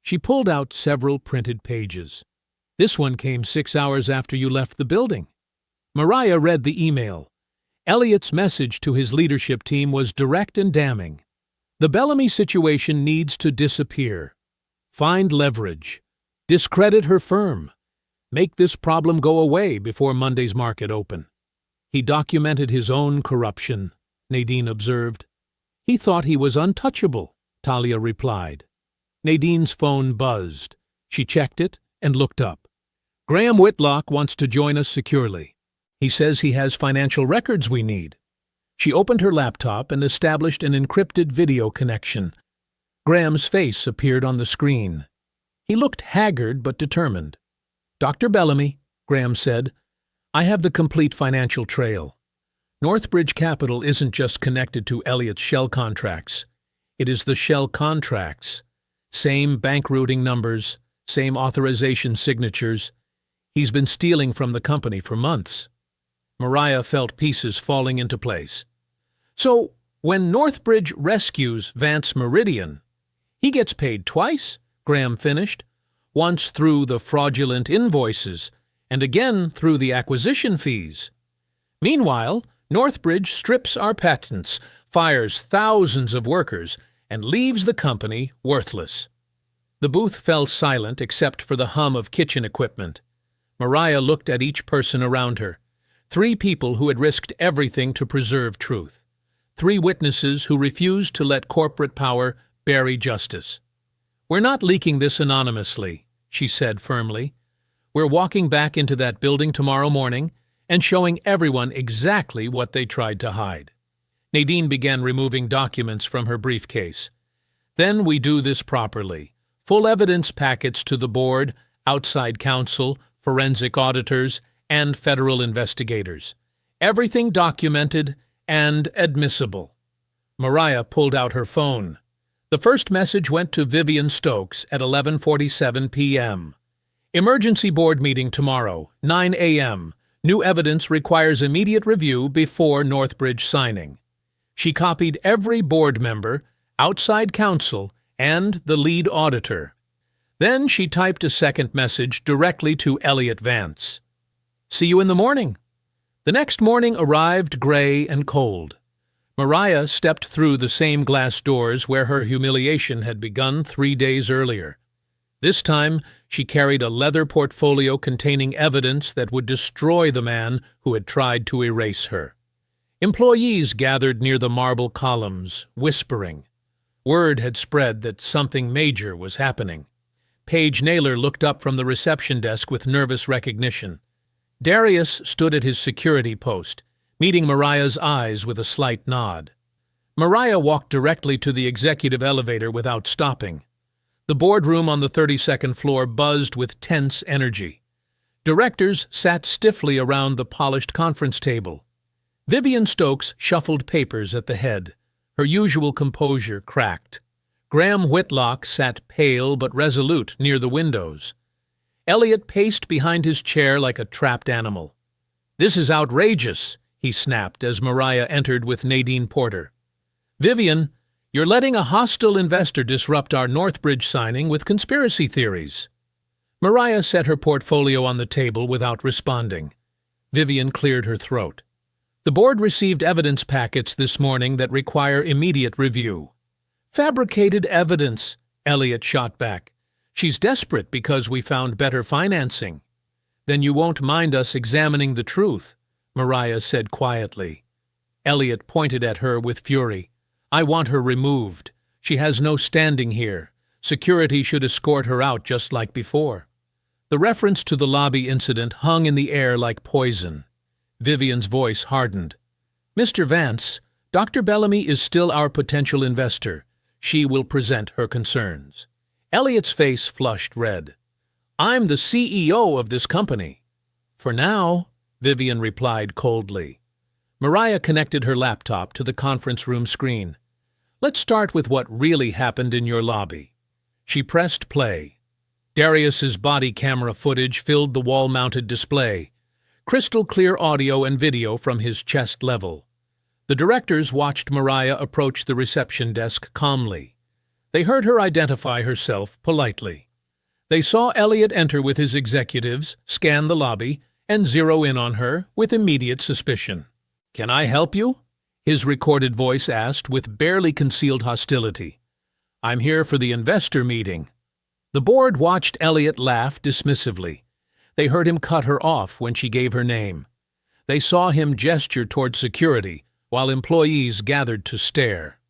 S2: She pulled out several printed pages. "This one came 6 hours after you left the building." Mariah read the email. Elliot's message to his leadership team was direct and damning. "The Bellamy situation needs to disappear. Find leverage. Discredit her firm. Make this problem go away before Monday's market open." "He documented his own corruption," Nadine observed. "He thought he was untouchable," Talia replied. Nadine's phone buzzed. She checked it and looked up. "Graham Whitlock wants to join us securely. He says he has financial records we need." She opened her laptop and established an encrypted video connection. Graham's face appeared on the screen. He looked haggard but determined. "Dr. Bellamy," Graham said, "I have the complete financial trail. Northbridge Capital isn't just connected to Elliot's shell contracts. It is the shell contracts. Same bank routing numbers, same authorization signatures. He's been stealing from the company for months." Mariah felt pieces falling into place. "So, when Northbridge rescues Vance Meridian, he gets paid twice?" Graham finished. "Once through the fraudulent invoices, and again through the acquisition fees. Meanwhile, Northbridge strips our patents, fires thousands of workers, and leaves the company worthless." The booth fell silent except for the hum of kitchen equipment. Mariah looked at each person around her. 3 people who had risked everything to preserve truth. 3 witnesses who refused to let corporate power bury justice. "We're not leaking this anonymously," she said firmly. "We're walking back into that building tomorrow morning and showing everyone exactly what they tried to hide." Nadine began removing documents from her briefcase. "Then we do this properly. Full evidence packets to the board, outside counsel, forensic auditors, and federal investigators. Everything documented and admissible." Mariah pulled out her phone. The first message went to Vivian Stokes at 11:47 p.m. Emergency board meeting tomorrow, 9 a.m. New evidence requires immediate review before Northbridge signing. She copied every board member, outside counsel, and the lead auditor. Then she typed a second message directly to Elliot Vance. "See you in the morning." The next morning arrived gray and cold. Mariah stepped through the same glass doors where her humiliation had begun 3 days earlier. This time, she carried a leather portfolio containing evidence that would destroy the man who had tried to erase her. Employees gathered near the marble columns, whispering. Word had spread that something major was happening. Paige Naylor looked up from the reception desk with nervous recognition. Darius stood at his security post, meeting Mariah's eyes with a slight nod. Mariah walked directly to the executive elevator without stopping. The boardroom on the 32nd floor buzzed with tense energy. Directors sat stiffly around the polished conference table. Vivian Stokes shuffled papers at the head. Her usual composure cracked. Graham Whitlock sat pale but resolute near the windows. Elliot paced behind his chair like a trapped animal. "This is outrageous," he snapped as Mariah entered with Nadine Porter. "Vivian, you're letting a hostile investor disrupt our Northbridge signing with conspiracy theories." Mariah set her portfolio on the table without responding. Vivian cleared her throat. "The board received evidence packets this morning that require immediate review." "Fabricated evidence," Elliot shot back. "She's desperate because we found better financing." "Then you won't mind us examining the truth," Mariah said quietly. Elliot pointed at her with fury. "I want her removed. She has no standing here. Security should escort her out just like before." The reference to the lobby incident hung in the air like poison. Vivian's voice hardened. "Mr. Vance, Dr. Bellamy is still our potential investor. She will present her concerns." Elliot's face flushed red. "I'm the CEO of this company." "For now," Vivian replied coldly. Mariah connected her laptop to the conference room screen. "Let's start with what really happened in your lobby." She pressed play. Darius's body camera footage filled the wall-mounted display. Crystal clear audio and video from his chest level. The directors watched Mariah approach the reception desk calmly. They heard her identify herself politely. They saw Elliot enter with his executives, scan the lobby, and zero in on her with immediate suspicion. "Can I help you?" his recorded voice asked with barely concealed hostility. "I'm here for the investor meeting." The board watched Elliot laugh dismissively. They heard him cut her off when she gave her name. They saw him gesture toward security, while employees gathered to stare.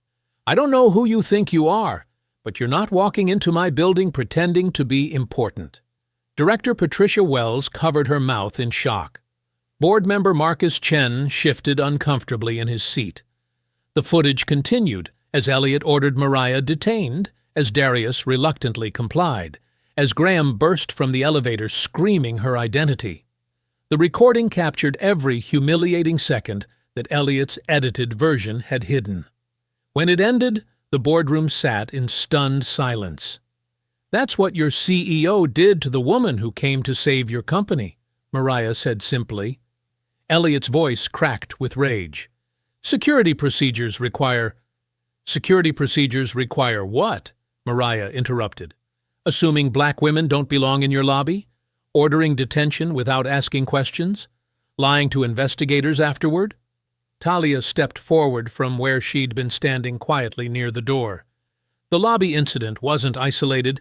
S2: "I don't know who you think you are, but you're not walking into my building pretending to be important." Director Patricia Wells covered her mouth in shock. Board member Marcus Chen shifted uncomfortably in his seat. The footage continued as Elliot ordered Mariah detained, as Darius reluctantly complied, as Graham burst from the elevator screaming her identity. The recording captured every humiliating second that Elliot's edited version had hidden. When it ended, the boardroom sat in stunned silence. "That's what your CEO did to the woman who came to save your company," Mariah said simply. Elliot's voice cracked with rage. Security procedures require what?" Mariah interrupted. "Assuming black women don't belong in your lobby? Ordering detention without asking questions? Lying to investigators afterward?" Talia stepped forward from where she'd been standing quietly near the door. "The lobby incident wasn't isolated.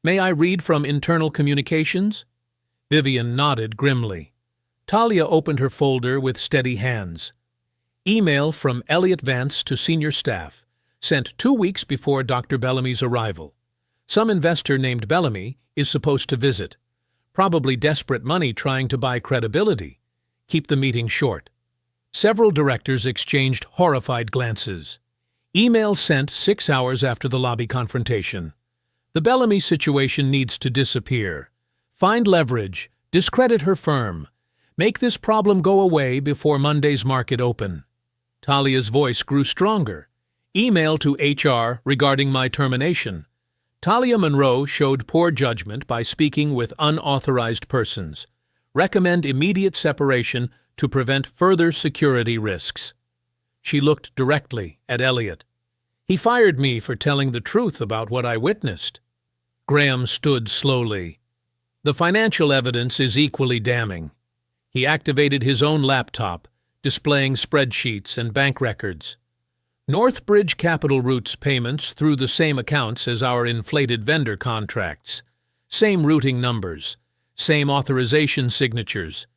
S2: May I read from internal communications?" Vivian nodded grimly. Talia opened her folder with steady hands. Email from Elliot Vance to senior staff, sent 2 weeks before Dr. Bellamy's arrival. Some investor named Bellamy is supposed to visit. Probably desperate money trying to buy credibility. Keep the meeting short. Several directors exchanged horrified glances. Email sent 6 hours after the lobby confrontation. The Bellamy situation needs to disappear. Find leverage. Discredit her firm. Make this problem go away before Monday's market open. Talia's voice grew stronger. Email to HR regarding my termination. Talia Monroe showed poor judgment by speaking with unauthorized persons. Recommend immediate separation to prevent further security risks. She looked directly at Elliot. He fired me for telling the truth about what I witnessed. Graham stood slowly. The financial evidence is equally damning. He activated his own laptop, displaying spreadsheets and bank records. Northbridge Capital routes payments through the same accounts as our inflated vendor contracts. Same routing numbers. Same authorization signatures.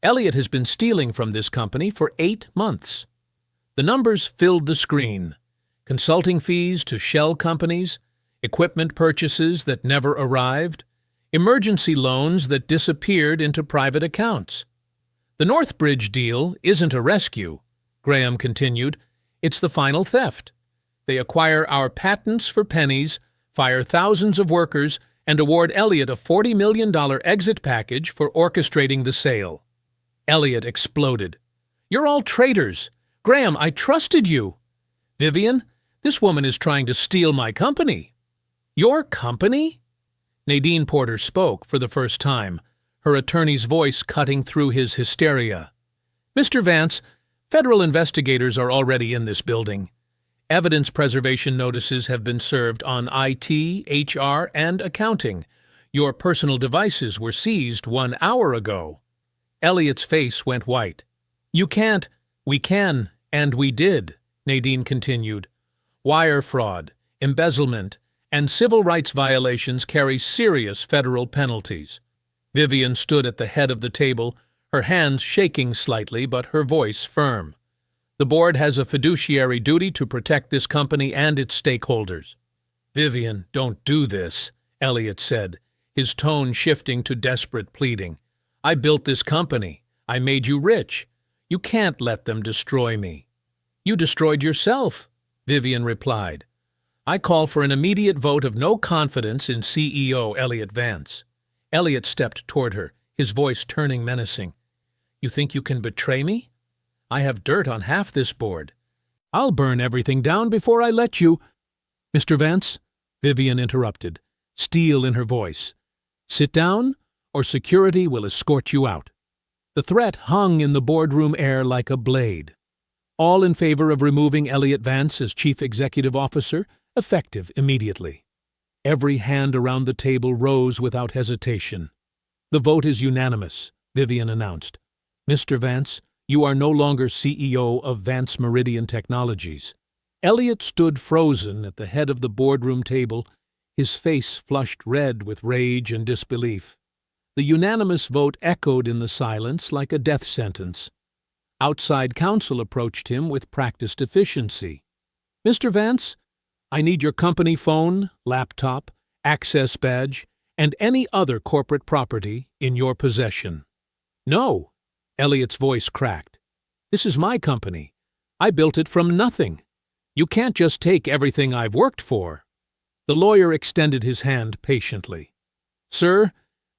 S2: Elliot has been stealing from this company for 8 months. The numbers filled the screen. Consulting fees to shell companies, equipment purchases that never arrived, emergency loans that disappeared into private accounts. The Northbridge deal isn't a rescue, Graham continued. It's the final theft. They acquire our patents for pennies, fire thousands of workers, and award Elliot a $40 million exit package for orchestrating the sale. Elliot exploded. You're all traitors. Graham, I trusted you. Vivian, this woman is trying to steal my company. Your company? Nadine Porter spoke for the first time, her attorney's voice cutting through his hysteria. Mr. Vance, federal investigators are already in this building. Evidence preservation notices have been served on IT, HR, and accounting. Your personal devices were seized 1 hour ago. Elliot's face went white. You can't. We can, and we did, Nadine continued. Wire fraud, embezzlement, and civil rights violations carry serious federal penalties. Vivian stood at the head of the table, her hands shaking slightly but her voice firm. The board has a fiduciary duty to protect this company and its stakeholders. Vivian, don't do this, Elliot said, his tone shifting to desperate pleading. I built this company. I made you rich. You can't let them destroy me. You destroyed yourself, Vivian replied. I call for an immediate vote of no confidence in CEO Elliot Vance. Elliot stepped toward her, his voice turning menacing. You think you can betray me? I have dirt on half this board. I'll burn everything down before I let you. Mr. Vance, Vivian interrupted, steel in her voice. Sit down, or security will escort you out. The threat hung in the boardroom air like a blade. All in favor of removing Elliot Vance as Chief Executive Officer, effective immediately. Every hand around the table rose without hesitation. The vote is unanimous, Vivian announced. Mr. Vance, you are no longer CEO of Vance Meridian Technologies. Elliot stood frozen at the head of the boardroom table, his face flushed red with rage and disbelief. The unanimous vote echoed in the silence like a death sentence. Outside counsel approached him with practiced efficiency. Mr. Vance, I need your company phone, laptop, access badge, and any other corporate property in your possession. No, Elliot's voice cracked. This is my company. I built it from nothing. You can't just take everything I've worked for. The lawyer extended his hand patiently. Sir,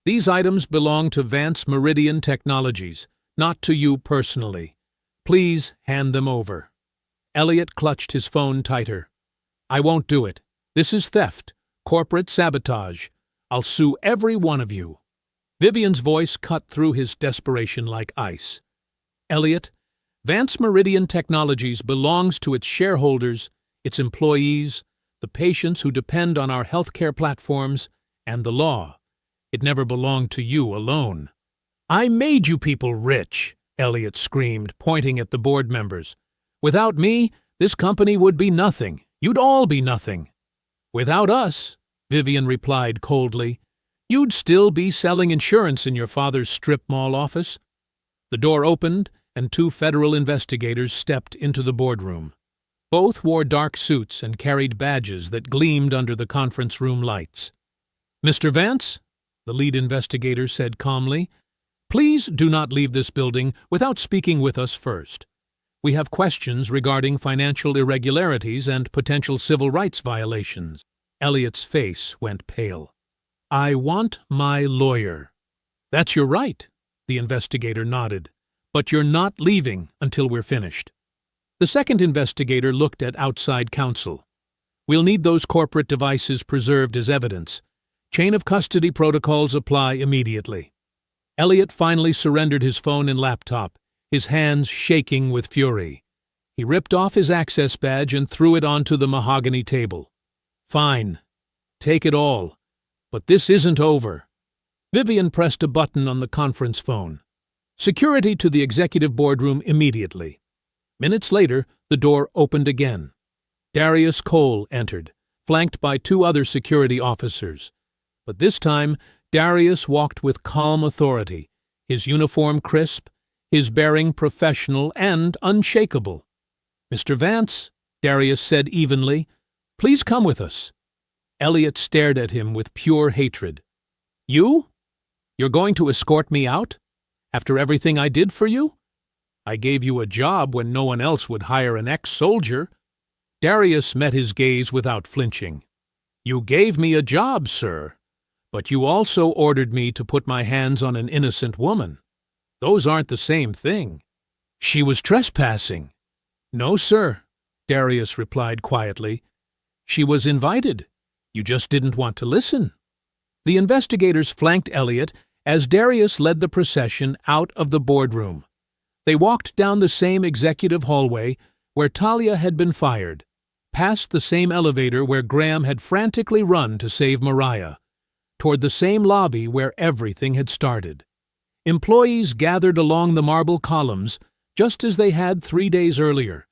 S2: these items belong to Vance Meridian Technologies, not to you personally. Please hand them over. Elliot clutched his phone tighter. I won't do it. This is theft, corporate sabotage. I'll sue every one of you. Vivian's voice cut through his desperation like ice. Elliot, Vance Meridian Technologies belongs to its shareholders, its employees, the patients who depend on our healthcare platforms, and the law. It never belonged to you alone. I made you people rich, Elliot screamed, pointing at the board members. Without me, this company would be nothing. You'd all be nothing. Without us, Vivian replied coldly, you'd still be selling insurance in your father's strip mall office. The door opened, and 2 federal investigators stepped into the boardroom. Both wore dark suits and carried badges that gleamed under the conference room lights. Mr. Vance, the lead investigator said calmly, please do not leave this building without speaking with us first. We have questions regarding financial irregularities and potential civil rights violations. Elliot's face went pale. I want my lawyer. That's your right, the investigator nodded. But you're not leaving until we're finished. The second investigator looked at outside counsel. We'll need those corporate devices preserved as evidence. Chain of custody protocols apply immediately. Elliot finally surrendered his phone and laptop, his hands shaking with fury. He ripped off his access badge and threw it onto the mahogany table. Fine. Take it all. But this isn't over. Vivian pressed a button on the conference phone. Security to the executive boardroom immediately. Minutes later, the door opened again. Darius Cole entered, flanked by two other security officers. But this time, Darius walked with calm authority, his uniform crisp, his bearing professional and unshakable. "Mr. Vance," Darius said evenly, "please come with us." Elliot stared at him with pure hatred. "You? You're going to escort me out? After everything I did for you? I gave you a job when no one else would hire an ex-soldier." Darius met his gaze without flinching. "You gave me a job, sir, but you also ordered me to put my hands on an innocent woman. Those aren't the same thing. She was trespassing." "No, sir," Darius replied quietly. "She was invited. You just didn't want to listen." The investigators flanked Elliot as Darius led the procession out of the boardroom. They walked down the same executive hallway where Talia had been fired, past the same elevator where Graham had frantically run to save Mariah, toward the same lobby where everything had started. Employees gathered along the marble columns just as they had 3 days earlier.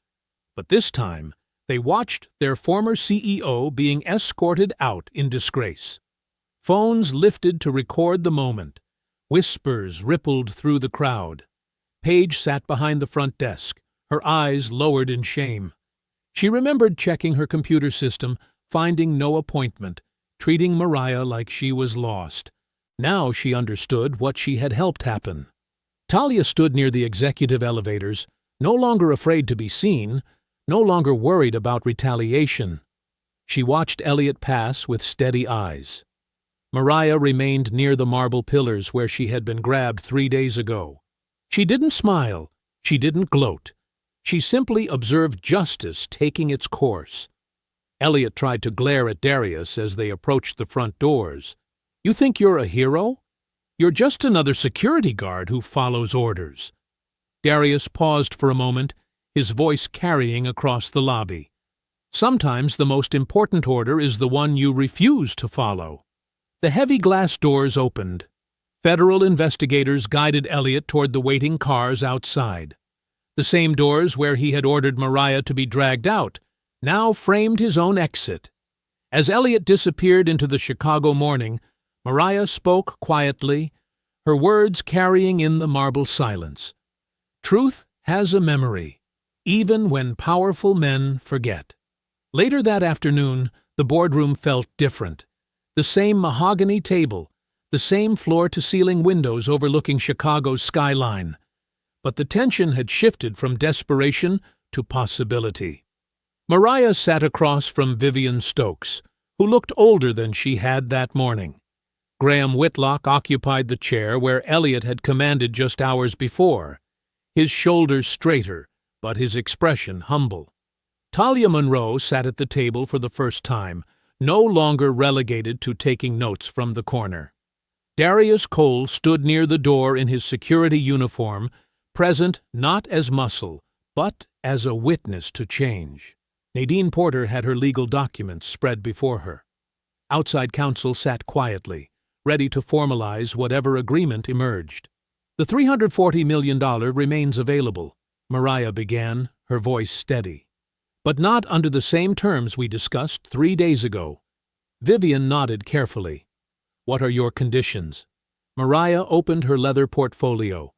S2: But this time, they watched their former CEO being escorted out in disgrace. Phones lifted to record the moment. Whispers rippled through the crowd. Paige sat behind the front desk, her eyes lowered in shame. She remembered checking her computer system, finding no appointment, treating Mariah like she was lost. Now she understood what she had helped happen. Talia stood near the executive elevators, no longer afraid to be seen, no longer worried about retaliation. She watched Elliot pass with steady eyes. Mariah remained near the marble pillars where she had been grabbed 3 days ago. She didn't smile. She didn't gloat. She simply observed justice taking its course. Elliot tried to glare at Darius as they approached the front doors. "You think you're a hero? You're just another security guard who follows orders." Darius paused for a moment, his voice carrying across the lobby. "Sometimes the most important order is the one you refuse to follow." The heavy glass doors opened. Federal investigators guided Elliot toward the waiting cars outside. The same doors where he had ordered Mariah to be dragged out now framed his own exit. As Elliot disappeared into the Chicago morning, Mariah spoke quietly, her words carrying in the marble silence. "Truth has a memory, even when powerful men forget." Later that afternoon, the boardroom felt different. The same mahogany table, the same floor-to-ceiling windows overlooking Chicago's skyline. But the tension had shifted from desperation to possibility. Mariah sat across from Vivian Stokes, who looked older than she had that morning. Graham Whitlock occupied the chair where Elliot had commanded just hours before, his shoulders straighter, but his expression humble. Talia Monroe sat at the table for the first time, no longer relegated to taking notes from the corner. Darius Cole stood near the door in his security uniform, present not as muscle, but as a witness to change. Nadine Porter had her legal documents spread before her. Outside counsel sat quietly, ready to formalize whatever agreement emerged. "The $340 million remains available," Mariah began, her voice steady. "But not under the same terms we discussed 3 days ago." Vivian nodded carefully. "What are your conditions?" Mariah opened her leather portfolio.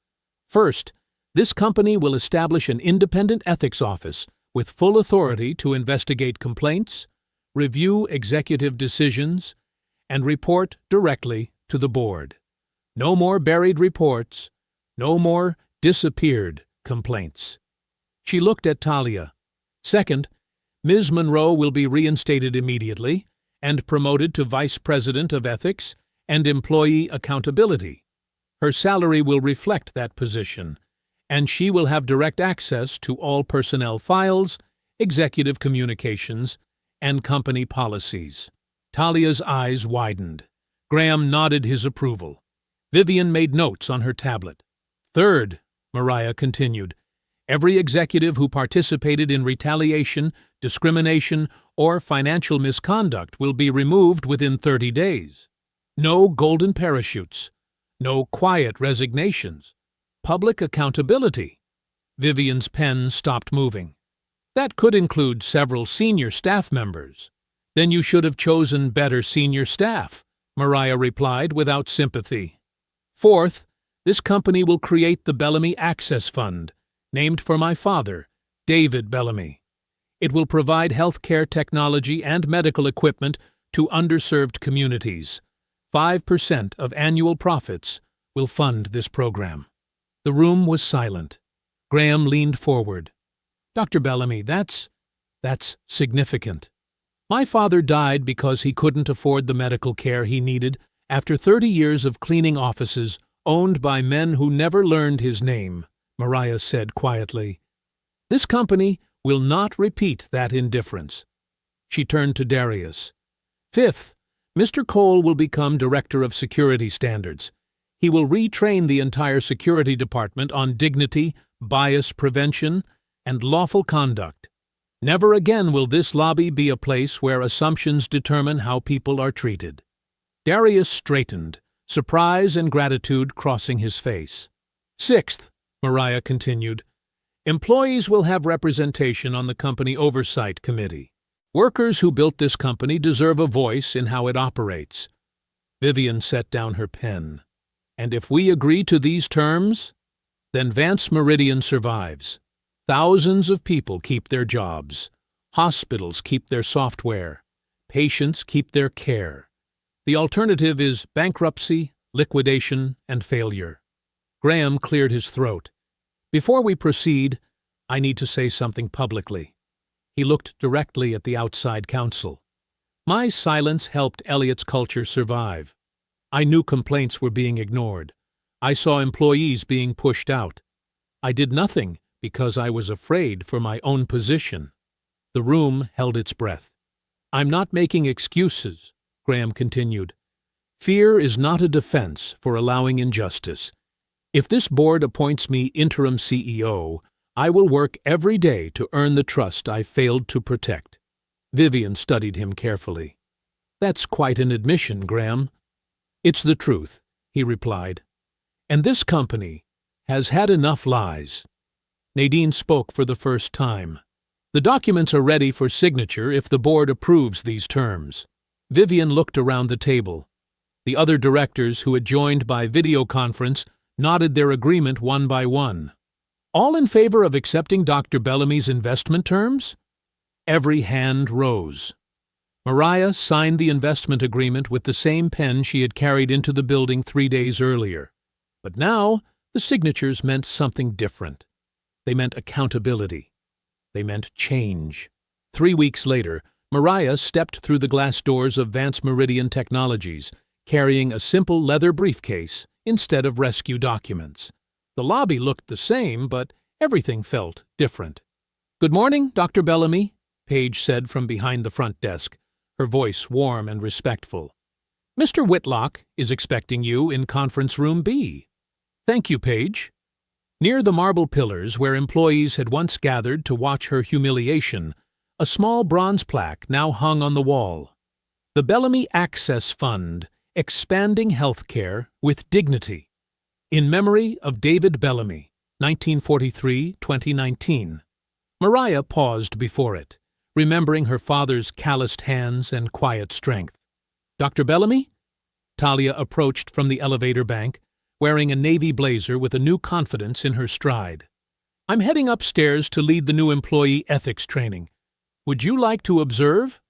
S2: "First, this company will establish an independent ethics office with full authority to investigate complaints, review executive decisions, and report directly to the board. No more buried reports, no more disappeared complaints." She looked at Talia. "Second, Ms. Monroe will be reinstated immediately and promoted to Vice President of Ethics and Employee Accountability. Her salary will reflect that position, and she will have direct access to all personnel files, executive communications, and company policies. Talia's eyes widened. Graham nodded his approval. Vivian made notes on her tablet. Third, Mariah continued, every executive who participated in retaliation, discrimination, or financial misconduct will be removed within 30 days. No golden parachutes. No quiet resignations. Public accountability. Vivian's pen stopped moving. That could include several senior staff members. Then you should have chosen better senior staff, Mariah replied without sympathy. Fourth, this company will create the Bellamy Access Fund, named for my father, David Bellamy. It will provide healthcare technology and medical equipment to underserved communities. 5% of annual profits will fund this program. The room was silent. Graham leaned forward. Dr. Bellamy, that's significant. My father died because he couldn't afford the medical care he needed after 30 years of cleaning offices owned by men who never learned his name, Mariah said quietly. This company will not repeat that indifference. She turned to Darius. Fifth, Mr. Cole will become Director of Security Standards. He will retrain the entire security department on dignity, bias prevention, and lawful conduct. Never again will this lobby be a place where assumptions determine how people are treated. Darius straightened, surprise and gratitude crossing his face. Sixth, Mariah continued, employees will have representation on the company oversight committee. Workers who built this company deserve a voice in how it operates. Vivian set down her pen. And if we agree to these terms, then Vance Meridian survives. Thousands of people keep their jobs. Hospitals keep their software. Patients keep their care. The alternative is bankruptcy, liquidation, and failure. Graham cleared his throat. Before we proceed, I need to say something publicly. He looked directly at the outside counsel. My silence helped Elliott's culture survive. I knew complaints were being ignored. I saw employees being pushed out. I did nothing because I was afraid for my own position. The room held its breath. I'm not making excuses, Graham continued. Fear is not a defense for allowing injustice. If this board appoints me interim CEO, I will work every day to earn the trust I failed to protect. Vivian studied him carefully. That's quite an admission, Graham. It's the truth, he replied. And this company has had enough lies. Nadine spoke for the first time. The documents are ready for signature if the board approves these terms. Vivian looked around the table. The other directors who had joined by video conference nodded their agreement one by one. All in favor of accepting Dr. Bellamy's investment terms? Every hand rose. Mariah signed the investment agreement with the same pen she had carried into the building 3 days earlier. But now, the signatures meant something different. They meant accountability. They meant change. 3 weeks later, Mariah stepped through the glass doors of Vance Meridian Technologies, carrying a simple leather briefcase instead of rescue documents. The lobby looked the same, but everything felt different. Good morning, Dr. Bellamy, Paige said from behind the front desk, her voice warm and respectful. Mr. Whitlock is expecting you in Conference Room B. Thank you, Paige. Near the marble pillars where employees had once gathered to watch her humiliation, a small bronze plaque now hung on the wall. The Bellamy Access Fund, expanding healthcare with dignity. In memory of David Bellamy, 1943-2019. Mariah paused before it, remembering her father's calloused hands and quiet strength. Dr. Bellamy? Talia approached from the elevator bank, wearing a navy blazer with a new confidence in her stride. I'm heading upstairs to lead the new employee ethics training. Would you like to observe?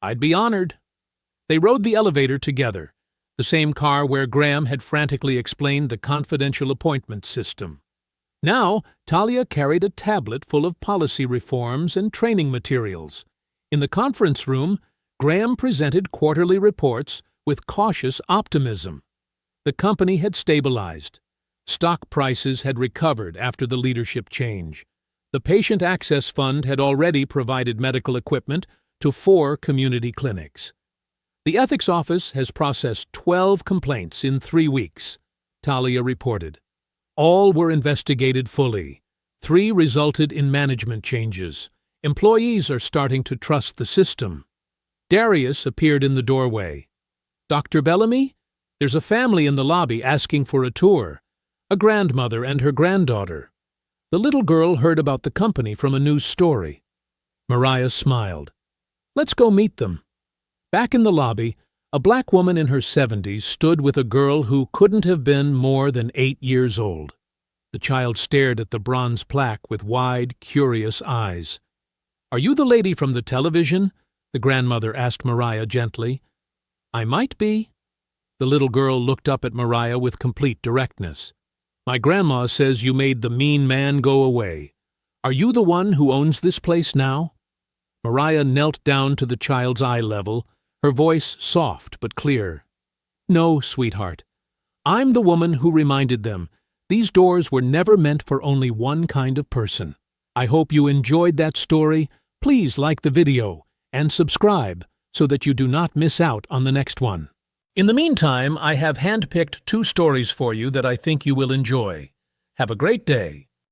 S2: I'd be honored. They rode the elevator together, the same car where Graham had frantically explained the confidential appointment system. Now, Talia carried a tablet full of policy reforms and training materials. In the conference room, Graham presented quarterly reports with cautious optimism. The company had stabilized. Stock prices had recovered after the leadership change. The Patient Access Fund had already provided medical equipment to 4 community clinics. The ethics office has processed 12 complaints in 3 weeks, Talia reported. All were investigated fully. 3 resulted in management changes. Employees are starting to trust the system. Darius appeared in the doorway. Dr. Bellamy? There's a family in the lobby asking for a tour. A grandmother and her granddaughter. The little girl heard about the company from a news story. Mariah smiled. Let's go meet them. Back in the lobby, a black woman in her 70s stood with a girl who couldn't have been more than 8 years old. The child stared at the bronze plaque with wide, curious eyes. Are you the lady from the television? The grandmother asked Mariah gently. I might be. The little girl looked up at Mariah with complete directness. My grandma says you made the mean man go away. Are you the one who owns this place now? Mariah knelt down to the child's eye level, her voice soft but clear. No, sweetheart. I'm the woman who reminded them these doors were never meant for only one kind of person. I hope you enjoyed that story. Please like the video and subscribe so that you do not miss out on the next one. In the meantime, I have handpicked 2 stories for you that I think you will enjoy. Have a great day.